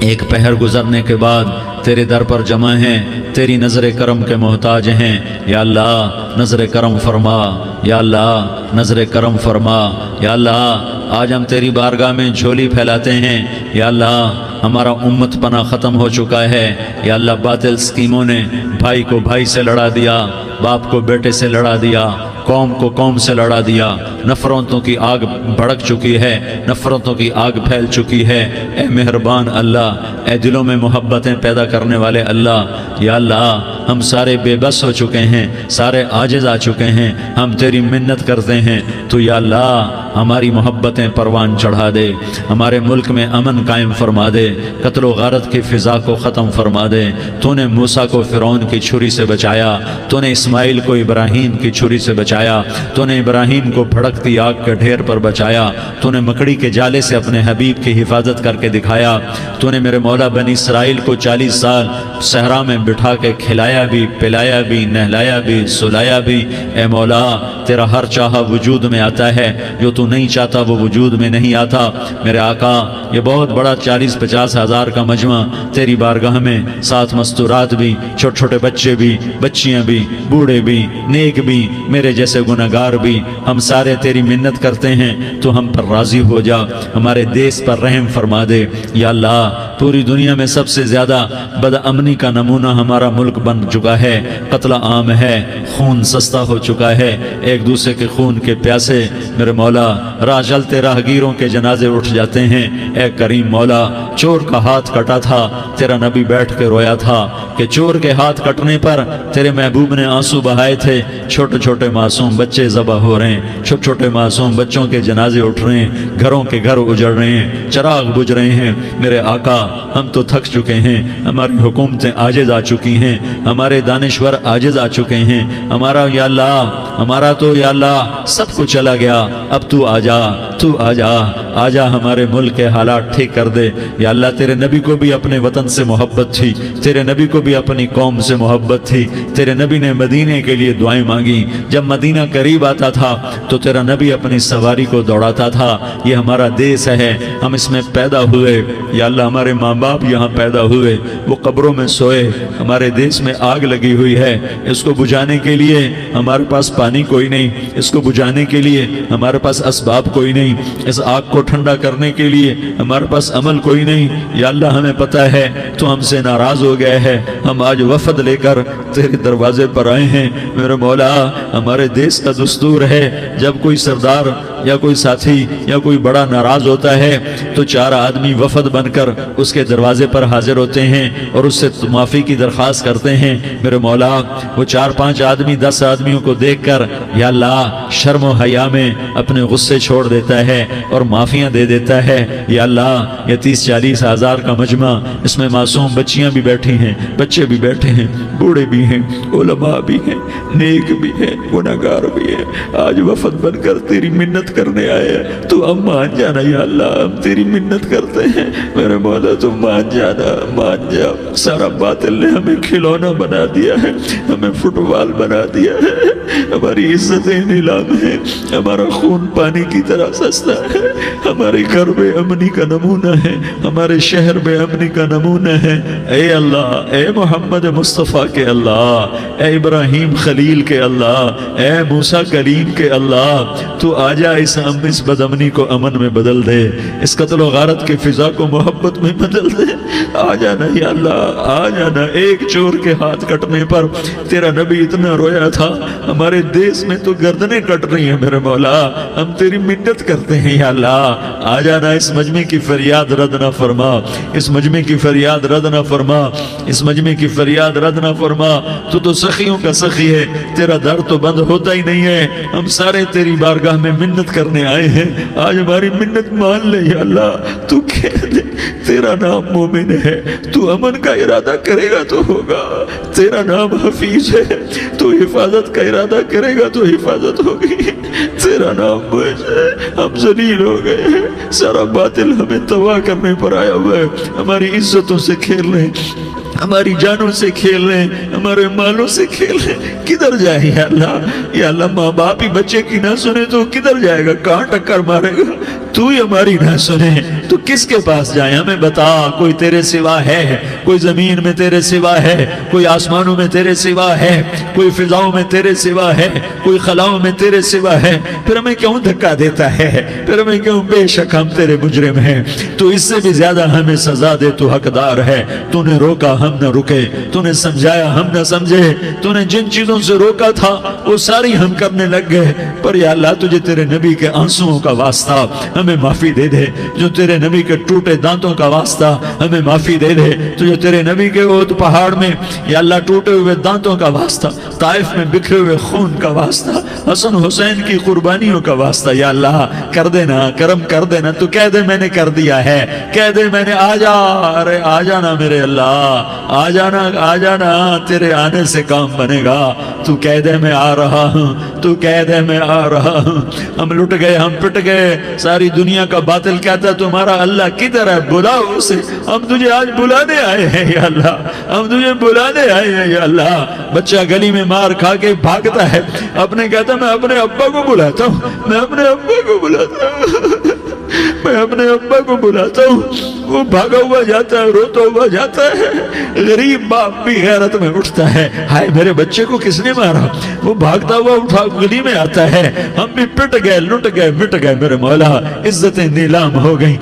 ایک پہر گزرنے کے بعد تیرے در پر جمع ہیں، تیری نظر کرم کے محتاج ہیں۔ یا اللہ نظر کرم فرما، یا اللہ نظر کرم فرما۔ یا اللہ آج ہم تیری بارگاہ میں جھولی پھیلاتے ہیں۔ یا اللہ ہمارا امت پناہ ختم ہو چکا ہے۔ یا اللہ باطل سکیموں نے بھائی کو بھائی سے لڑا دیا، باپ کو بیٹے سے لڑا دیا، قوم کو قوم سے لڑا دیا، نفرتوں کی آگ بھڑک چکی ہے، نفرتوں کی آگ پھیل چکی ہے۔ اے مہربان اللہ، اے دلوں میں محبتیں پیدا کرنے والے اللہ، یا اللہ ہم سارے بے بس ہو چکے ہیں، سارے عاجز آ چکے ہیں، ہم تیری منت کرتے ہیں تو یا اللہ ہماری محبتیں پروان چڑھا دے، ہمارے ملک میں امن قائم فرما دے، قتل و غارت کی فضا کو ختم فرما دے۔ تو نے موسیٰ کو فرعون کی چھری سے بچایا، تو نے اسماعیل کو ابراہیم کی چھری سے بچایا، تو نے ابراہیم کو بھڑکتی آگ کے ڈھیر پر بچایا، تو نے مکڑی کے جالے سے اپنے حبیب کی حفاظت کر کے دکھایا، تو نے میرے مولا بنی اسرائیل کو 40 سال صحرا میں بٹھا کے کھلایا بھی، پلایا بھی، نہلایا بھی، سلایا بھی۔ اے مولا تیرا ہر چاہا وجود میں آتا ہے، جو تو نہیں چاہتا وہ وجود میں نہیں آتا۔ میرے آقا یہ بہت بڑا 40-50 ہزار کا مجمع تیری بارگاہ میں، 7 مستورات بھی، چھوٹے چھوٹے بچے بھی، بچیاں بھی، بوڑھے بھی، نیک بھی، میرے جیسے گناہگار بھی، ہم سارے تیری منت کرتے ہیں تو ہم پر راضی ہو جا، ہمارے دیس پر رحم فرما دے۔ یا اللہ پوری دنیا میں سب سے زیادہ بدامنی کا نمونہ ہمارا ملک بن چکا ہے، قتل عام ہے، خون سستا ہو چکا ہے، ایک دوسرے کے خون کے پیاسے میرے مولا راہ چلتے راہگیروں کے جنازے اٹھ جاتے ہیں۔ اے کریم مولا چور کا ہاتھ کٹا تھا، تیرا نبی بیٹھ کے رویا تھا کہ چور کے ہاتھ کٹنے پر تیرے محبوب نے آنسو بہائے تھے، چھوٹے چھوٹے معصوم بچے ذبح ہو رہے ہیں، چھوٹے چھوٹے معصوم بچوں کے جنازے اٹھ رہے ہیں، گھروں کے گھر اجڑ رہے ہیں، چراغ بجھ رہے ہیں۔ میرے آقا ہم تو تھک چکے ہیں، ہماری حکومتیں عاجز آ چکی ہیں، ہمارے دانشور عاجز آ چکے ہیں، ہمارا یا اللہ ہمارا تو یا اللہ سب کچھ چلا گیا، اب تو آ جا، تو آ جا، آ جا ہمارے ملک کے حالات ٹھیک کر دے۔ یا اللہ تیرے نبی کو بھی اپنے وطن سے محبت تھی، تیرے نبی کو بھی اپنی قوم سے محبت تھی، تیرے نبی نے مدینے کے لیے دعائیں مانگی، جب مدینہ قریب آتا تھا تو تیرا نبی اپنی سواری کو دوڑاتا تھا۔ یہ ہمارا دیس ہے، ہم اس میں پیدا ہوئے، یا اللہ ہمارے ماں باپ یہاں پیدا ہوئے، وہ قبروں میں سوئے، ہمارے دیس میں آگ لگی ہوئی ہے، اس کو بجھانے کے لیے ہمارے پاس پانی کوئی نہیں، اس کو بجھانے کے لیے ہمارے پاس اسباب کوئی نہیں، اس آگ کو ٹھنڈا کرنے کے لیے ہمارے پاس عمل کوئی نہیں۔ یا اللہ ہمیں پتہ ہے تو ہم سے ناراض ہو گئے ہے، ہم آج وفد لے کر تیرے دروازے پر آئے ہیں۔ میرے مولا ہمارے دیس کا دستور ہے جب کوئی سردار یا کوئی ساتھی یا کوئی بڑا ناراض ہوتا ہے تو 4 آدمی وفد بن کر اس کے دروازے پر حاضر ہوتے ہیں اور اس سے معافی کی درخواست کرتے ہیں۔ میرے مولا وہ 4-5 آدمی 10 آدمیوں کو دیکھ کر یا اللہ شرم و حیا میں اپنے غصے چھوڑ دیتا ہے اور معافیاں دے دیتا ہے۔ یا اللہ یہ 30-40 ہزار کا مجمع، اس میں معصوم بچیاں بھی بیٹھی ہیں، بچے بھی بیٹھے ہیں، بوڑھے بھی ہیں، علماء بھی ہیں، نیک بھی ہیں، گناہگار بھی ہیں، آج وفد بن کر تیری منت کرنے آئے ہیں، تو اب مان جانا یا اللہ، ہم تیری منت کرتے ہیں میرے مولا، تو مان جانا، مان جا۔ سارا باطل نے ہمیں کھلونا بنا دیا ہے، ہمیں فٹ بال بنا دیا ہے، ہماری عزتیں نیلام ہے، ہمارا خون پانی کی طرح سستا ہے، ہمارے گھر بے امنی کا نمونہ ہے، ہمارے شہر بے امنی کا نمونہ ہے۔ اے اللہ، اے محمد مصطفیٰ کے اللہ، اے ابراہیم خلیل کے اللہ، اے موسیٰ کلیم کے اللہ، تو آجا اس بد امنی کو امن میں بدل دے، اس قتل و غارت کے فضا کو محبت میں بدل دے۔ آ جانا یا اللہ، آ جانا۔ ایک چور کے ہاتھ کٹنے پر تیرا نبی اتنا رویا تھا، ہمارے دیس میں تو گردنیں کٹ رہی ہیں میرے مولا، ہم تیری منت کرتے ہیں یا اللہ، آ جانا۔ اس مجمع کی فریاد رد نہ فرما، اس مجمع کی فریاد رد نہ فرما، اس مجمع کی فریاد رد نہ فرما۔ تو سخیوں کا سخی ہے، تیرا در تو بند ہوتا ہی نہیں ہے، ہم سارے تیری بارگاہ میں منت کرنے آئے ہیں، آج ہماری منت مان لے یا اللہ۔ تو کہہ دے تیرا نام مومن ہے، تو امن کا ارادہ کرے گا تو ہوگا، تیرا نام حفیظ ہے، تو حفاظت کا ارادہ کرے گا تو حفاظت ہوگی، تیرا نام موج ہے، ہم ذلیل ہو گئے ہیں، سارا باطل ہمیں تباہ کرنے پر آیا ہوا ہے، ہماری عزتوں سے کھیل رہے ہیں، ہماری جانوں سے کھیل رہے ہیں، ہمارے مالوں سے کھیل رہے ہیں، کدھر جائے یا اللہ؟ یا اللہ ماں باپ ہی بچے کی نہ سنے تو کدھر جائے گا، کہاں ٹکر مارے گا؟ تو ہی ہماری نہ سنے تو کس کے پاس جائیں؟ ہمیں بتا، کوئی تیرے سوا ہے؟ کوئی زمین میں تیرے سوا ہے؟ کوئی آسمانوں میں تیرے سوا ہے؟ کوئی فضاؤں میں تیرے سوا ہے؟ کوئی خلاؤں میں تیرے سوا ہے؟ پھر ہمیں کیوں دھکا دیتا ہے؟ پھر ہمیں کیوں؟ بے شک ہم تیرے مجرم ہیں، تو اس سے بھی زیادہ ہمیں سزا دے، تو حقدار ہے۔ تو نے روکا ہم نہ رکے، تو نے سمجھایا ہم نہ سمجھے، تو نے جن چیزوں سے روکا تھا وہ ساری ہم کرنے لگ گئے، پر یا اللہ تجھے تیرے نبی کے آنسوؤں کا واسطہ ہمیں معافی دے دے، جو تیرے نبی کے ٹوٹے دانتوں کا واسطہ ہمیں معافی دے دے، تجھے تیرے نبی کے احد پہاڑ میں یا اللہ ٹوٹے ہوئے دانتوں کا واسطہ، طائف میں بکھرے ہوئے خون کا واسطہ، حسن حسین کی قربانیوں کا واسطہ یا اللہ کر دینا، کرم کر دینا۔ تو کہہ دے میں نے کر دیا ہے، کہہ دے میں نے، آ جا، ارے آ جانا میرے اللہ، آ جانا، آ جانا، تیرے آنے سے کام بنے گا۔ تو کہہ دے میں آ رہا ہوں، تو کہہ دے میں آ رہا ہوں۔ ہم لٹ گئے، ہم پٹ گئے، ساری دنیا کا باطل کہتا ہے تمہارا اللہ کدھر ہے، بلاؤ اسے، ہم تجھے آج بلانے آئے ہیں یا اللہ، ہم تجھے بلانے آئے ہیں یا اللہ۔ بچہ گلی میں مار کھا کے بھاگتا ہے، اپنے کہتا میں اپنے ابا کو بلاتا ہوں، میں اپنے ابا کو بلاتا ہوں، میں اپنے ابا کو بلاتا ہوں، وہ بھاگا ہوا جاتا ہے، روتا ہوا جاتا ہے۔ غریب باپ بھی غیرت میں اٹھتا ہے، ہائے میرے بچے کو کس نے مارا، وہ بھاگتا ہوا اٹھا گلی میں آتا ہے۔ ہم بھی پٹ گئے، لٹ گئے، مٹ گئے میرے مولا، عزتیں نیلام ہو گئیں،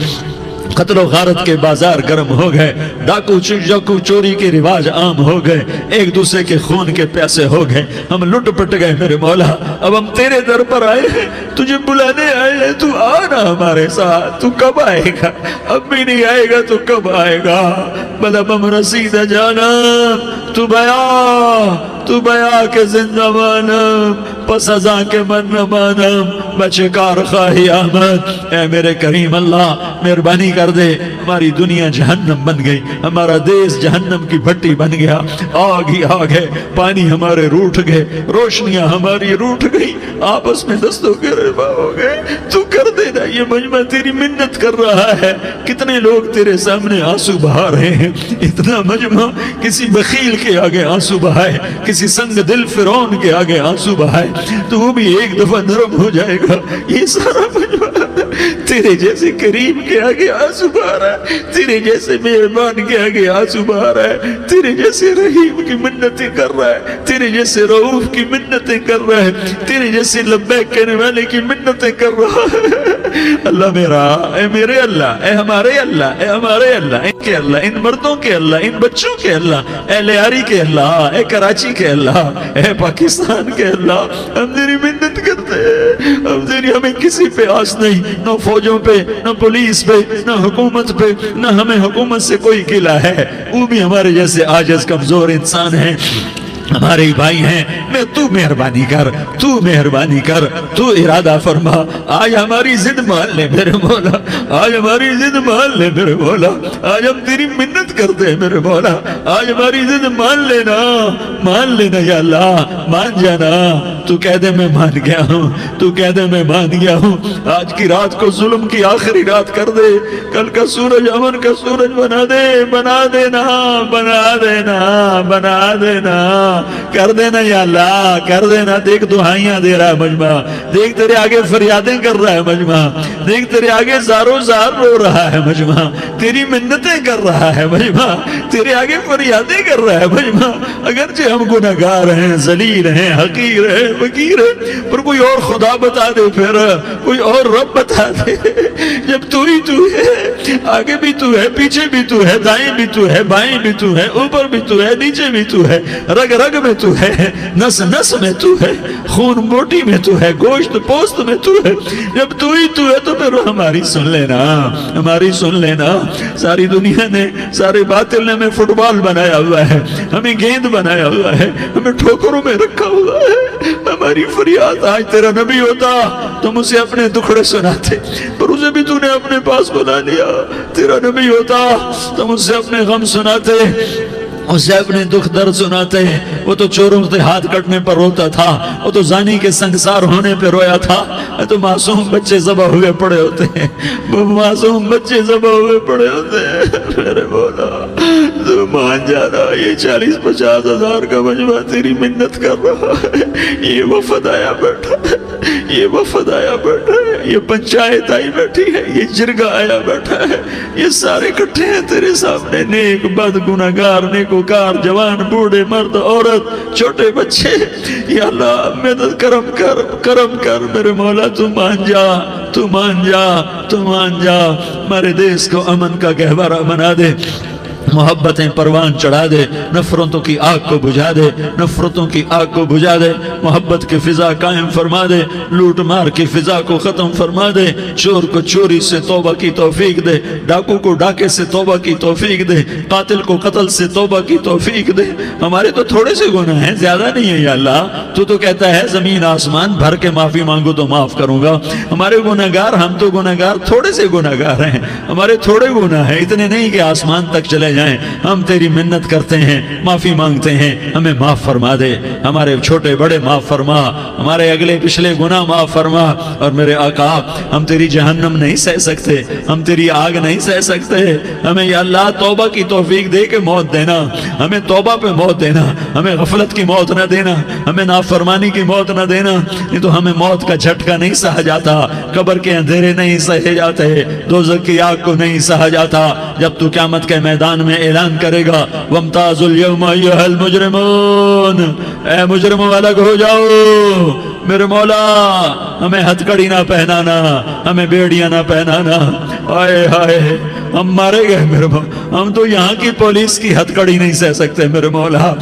قتل و غارت کے بازار گرم ہو گئے، ڈاکو چوری کے رواج عام ہو گئے، ایک دوسرے کے خون کے پیاسے ہو گئے، ہم لٹ پٹ گئے میرے مولا۔ اب ہم تیرے در پر آئے ہیں، تجھے بلانے آئے ہیں، تو آنا ہمارے ساتھ۔ تو کب آئے گا؟ اب بھی نہیں آئے گا تو کب آئے گا؟ بلبم رسید جانم تو بیا کے زندہ مانم، پس ازاں کے من نہ مانم، بچے کار خواہی آمد۔ اے میرے کریم اللہ مہربانی کر دے، ہماری دنیا جہنم بن گئی، ہمارا دیس جہنم کی بھٹی بن گیا، آگ ہی آگ ہے، پانی ہمارے روٹھ گئے، روشنیاں ہماری روٹھ گئی، آپس میں دستوں کے ربا ہو گئے۔ تو کر دینا، یہ مجمع تیری منت کر رہا ہے، کتنے لوگ تیرے سامنے آنسو بہا رہے ہیں، اتنا مجمع کسی بخیل کے آگے آنسو بہائے، کسی سنگ دل فرعون کے آگے آنسو بہائے تو وہ بھی ایک دفعہ نرم ہو جائے گا۔ یہ سارا مجمع تیرے جیسے کریم کے آگے آنسو بہا رہا ہے، تیرے جیسے مہربان کے آگے آنسو بہا رہا ہے، تیرے جیسے رحیم کی منتیں کر رہا ہے، تیرے جیسے رؤوف کی منتیں کر رہا ہے، تیرے جیسے لبیک کہنے والے کی منتیں کر رہا ہے۔ اللہ میرا، اے میرے اللہ، اے ہمارے اللہ، اے ہمارے اللہ، ان کے اللہ، ان مردوں کے اللہ، ان بچوں کے اللہ، اے لیاری کے اللہ، اے کراچی کے اللہ، اے پاکستان کے اللہ، ہم تیری منت کرتے کرتے ہیں، اب تیری ہمیں کسی پہ آس نہیں، نہ فوجوں پہ، نہ پولیس پہ، نہ حکومت پہ، نہ ہمیں حکومت سے کوئی گلہ ہے، وہ بھی ہمارے جیسے عاجز کمزور انسان ہیں، ہمارے ہی بھائی ہیں، میں تو مہربانی کر، تو مہربانی کر، تو ارادہ فرما، آج ہماری ضد مان لے میرے مولا، آج ہماری ضد مان لے میرے مولا، آج ہم تیری منت کرتے ہیں میرے مولا، آج ہماری ضد مان لینا یا اللہ، مان جانا، تو کہہ دے میں مان گیا ہوں، تو کہہ دے میں مان گیا ہوں، آج کی رات کو ظلم کی آخری رات کر دے، کل کا سورج امن کا سورج بنا دے، بنا دینا، بنا دینا، بنا دینا، کر دینا یا اللہ، کر دینا۔ دیکھ دعائیاں دے رہا ہے مجمع، دیکھ تیرے آگے فریادیں کر رہا ہے مجمع، دیکھ تیرے آگے زارو زار رو رہا ہے مجمع، تیری منتیں کر رہا ہے مجمع، تیرے آگے فریادیں کر رہا ہے مجمع، اگرچہ ہم گناہگار ہیں، ذلیل ہیں، حقیر ہیں، فقیر ہیں، پر کوئی اور خدا بتا دے، پھر کوئی اور رب بتا دے، جب تو ہی تو ہے، آگے بھی تو ہے، پیچھے بھی تو ہے، دائیں بھی تو ہے، بائیں بھی تو ہے، اوپر بھی تو ہے، نیچے بھی تو ہے، رگ رگ میں تو ہے، نس نس میں تو ہے، خون بوٹی میں تو ہے، گوشت پوست میں تو ہے، جب تو ہی تو ہے تو پھر ہماری سن لینا، ہماری سن لینا۔ ساری دنیا نے، سارے باطل نے ہمیں فٹ بال بنایا ہوا ہے، ہمیں گیند بنایا ہوا ہے، ہمیں ٹھوکروں میں رکھا ہوا ہے، ہماری فریاد آج تیرا نبی ہوتا تم اسے اپنے دکھڑے سناتے، پر اسے بھی تو نے اپنے پاس بنا لیا، تیرا نبی ہوتا تم اسے اپنے غم سناتے، اسے اپنے دکھ درد سناتے، وہ تو چوروں سے ہاتھ کٹنے پر روتا تھا، وہ تو زانی کے سنگسار ہونے پہ رویا تھا، تو معصوم بچے ذبح ہوئے پڑے ہوتے ہیں، وہ معصوم بچے ذبح ہوئے پڑے ہوتے ہیں، میرے مولا تو مان جانا، یہ 40-50 ہزار کا مجمع تیری منت کر رہا ہے، یہ وفد آیا بیٹھا ہے، یہ وفد آیا بیٹھا ہے، یہ پنچایت آئی بیٹھی ہے، یہ جرگہ آیا بیٹھا ہے، یہ سارے کٹھے ہیں تیرے سامنے، نیک بد گناہگار نیکوکار، جوان بوڑھے مرد عورت چھوٹے بچے، یا اللہ مدد کرم کر، کرم کر میرے مولا، تو مان جا، تو مان جا، تو مان جا، ہمارے دیس کو امن کا گہوارہ بنا دے، محبتیں پروان چڑھا دے، نفرتوں کی آگ کو بجھا دے، نفرتوں کی آگ کو بجھا دے، محبت کی فضا قائم فرما دے، لوٹ مار کی فضا کو ختم فرما دے، چور کو چوری سے توبہ کی توفیق دے، ڈاکو کو ڈاکے سے توبہ کی توفیق دے، قاتل کو قتل سے توبہ کی توفیق دے۔ ہمارے تو تھوڑے سے گناہ ہیں، زیادہ نہیں ہے یا اللہ، تو کہتا ہے زمین آسمان بھر کے معافی مانگو تو معاف کروں گا۔ ہمارے گناہگار، ہم تو گناہگار تھوڑے سے گناہگار ہیں، ہمارے تھوڑے گناہ ہیں، اتنے نہیں کہ آسمان تک چلے جائیں، ہم تیری منت کرتے ہیں، معافی مانگتے ہیں، ہمیں معاف فرما دے، ہمارے چھوٹے بڑے معاف فرما، ہمارے اگلے پچھلے گناہ معاف فرما، اور میرے آقا ہم تیری جہنم نہیں سہ سکتے، ہم تیری آگ نہیں سہ سکتے، ہمیں یا اللہ توبہ کی توفیق دے کے موت دینا، ہمیں توبہ پہ موت دینا، ہمیں غفلت کی موت نہ دینا، ہمیں نافرمانی کی موت نہ دینا، نہیں تو ہمیں موت کا جھٹکا نہیں سہا جاتا، قبر کے اندھیرے نہیں سہے جاتے، دوزخ کی آگ کو نہیں سہا جاتا، جب تو قیامت کے میدان میں اعلان کرے گا وَامْتَازُوا الْيَوْمَ أَيُّهَا الْمُجْرِمُونَ، اے مجرموں الگ ہو جاؤ، میرے مولا ہمیں ہتھکڑی نہ پہنانا، ہمیں بیڑیاں نہ پہنانا، آئے ہائے ہم مارے گئے میرے مولا، ہم تو یہاں کی پولیس کی ہتھکڑی نہیں سہ سکتے میرے مولا،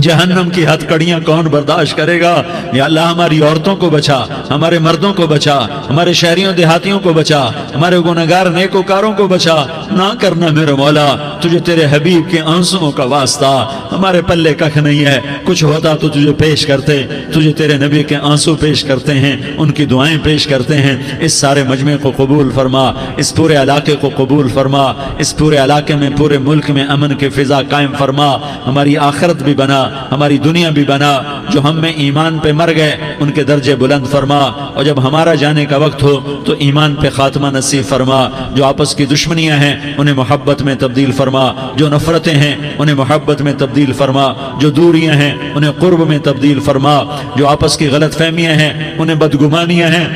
جہنم کی ہتھکڑیاں کون برداشت کرے گا؟ یا اللہ ہماری عورتوں کو بچا، ہمارے مردوں کو بچا، ہمارے شہریوں دیہاتیوں کو بچا، ہمارے گنہگار نیکوکاروں کو بچا، نہ کرنا میرے مولا، تجھے تیرے حبیب کے آنسوؤں کا واسطہ، ہمارے پلے ککھ نہیں ہے، کچھ ہوتا تو تجھے پیش کرتے، تجھے تیرے نبی کے آنسو پیش کرتے ہیں، ان کی دعائیں پیش کرتے ہیں، اس سارے مجمع کو قبول فرما، اس پورے علاقے کو قبول فرما، اس پورے علاقے میں پورے ملک میں امن کی فضا قائم فرما، ہماری آخرت بھی بنا، ہماری دنیا بھی بنا، جو ہم میں ایمان پہ مر گئے ان کے درجے بلند فرما، اور جب ہمارا جانے کا وقت ہو تو ایمان پہ خاتمہ نصیب فرما، جو آپس کی دشمنیاں ہیں انہیں محبت میں تبدیل فرما، جو نفرتیں ہیں انہیں محبت میں تبدیل فرما، جو دوریاں ہیں انہیں قرب میں تبدیل فرما، جو آپس کی غلط فہمیاں ہیں انہیں بدگمانیاں ہیں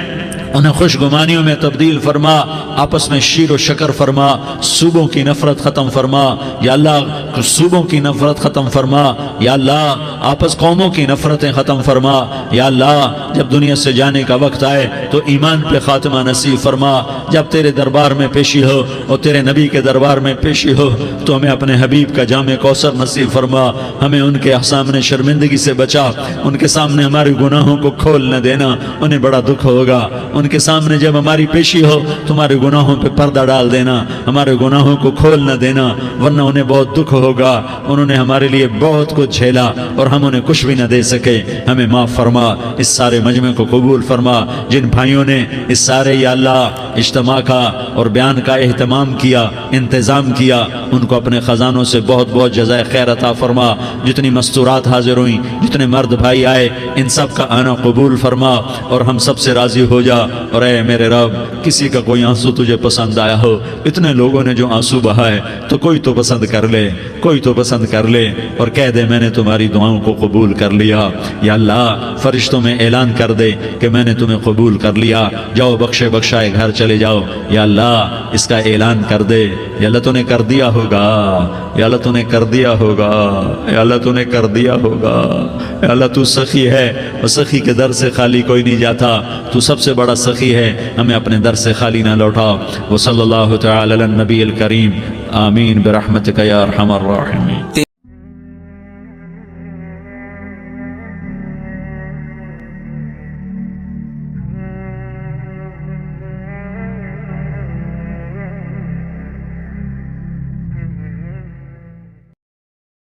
انہیں خوشگمانیوں میں تبدیل فرما، آپس میں شیر و شکر فرما، صوبوں کی نفرت ختم فرما یا اللہ، صوبوں کی نفرت ختم فرما یا اللہ، آپس قوموں کی نفرتیں ختم فرما یا اللہ، جب دنیا سے جانے کا وقت آئے تو ایمان پہ خاتمہ نصیب فرما، جب تیرے دربار میں پیشی ہو اور تیرے نبی کے دربار میں پیشی ہو تو ہمیں اپنے حبیب کا جام کوثر نصیب فرما، ہمیں ان کے سامنے شرمندگی سے بچا، ان کے سامنے ہمارے گناہوں کو کھول نہ دینا، انہیں بڑا دکھ ہوگا، ان کے سامنے جب ہماری پیشی ہو تمہارے گناہوں پہ پردہ ڈال دینا، ہمارے گناہوں کو کھول نہ دینا، ورنہ انہیں بہت دکھ ہوگا، انہوں نے ہمارے لیے بہت کچھ جھیلا اور ہم انہیں کچھ بھی نہ دے سکے، ہمیں معاف فرما، اس سارے مجمع کو قبول فرما، جن بھائیوں نے اس سارے یا اللہ اجتماع کا اور بیان کا اہتمام کیا، انتظام کیا، ان کو اپنے خزانوں سے بہت بہت جزائے خیر عطا فرما، جتنی مستورات حاضر ہوئیں، جتنے مرد بھائی آئے، ان سب کا آنا قبول فرما اور ہم سب سے راضی ہو جا، اور اے میرے رب کسی کا کوئی آنسو تجھے پسند آیا ہو، اتنے لوگوں نے جو آنسو بہائے تو کوئی تو پسند کر لے، کوئی تو پسند کر لے اور کہہ دے میں نے تمہاری دعاؤں کو قبول کر لیا، یا اللہ فرشتوں میں اعلان کر دے کہ میں نے تمہیں قبول کر لیا، جاؤ بخشے بخشائے گھر چلے جاؤ، یا اللہ اس کا اعلان کر دے، یا اللہ تو نے کر دیا ہوگا، یا اللہ تو نے کر دیا ہوگا، یا اللہ تو نے کر دیا ہوگا، یا اللہ تو سخی ہے اور سخی کے در سے خالی کوئی نہیں جاتا، تو سب سے بڑا سخی ہے، ہمیں اپنے در سے خالی نہ لوٹا، وصلی اللہ تعالی علی النبی الکریم، آمین برحمتک یا ارحم الراحمین۔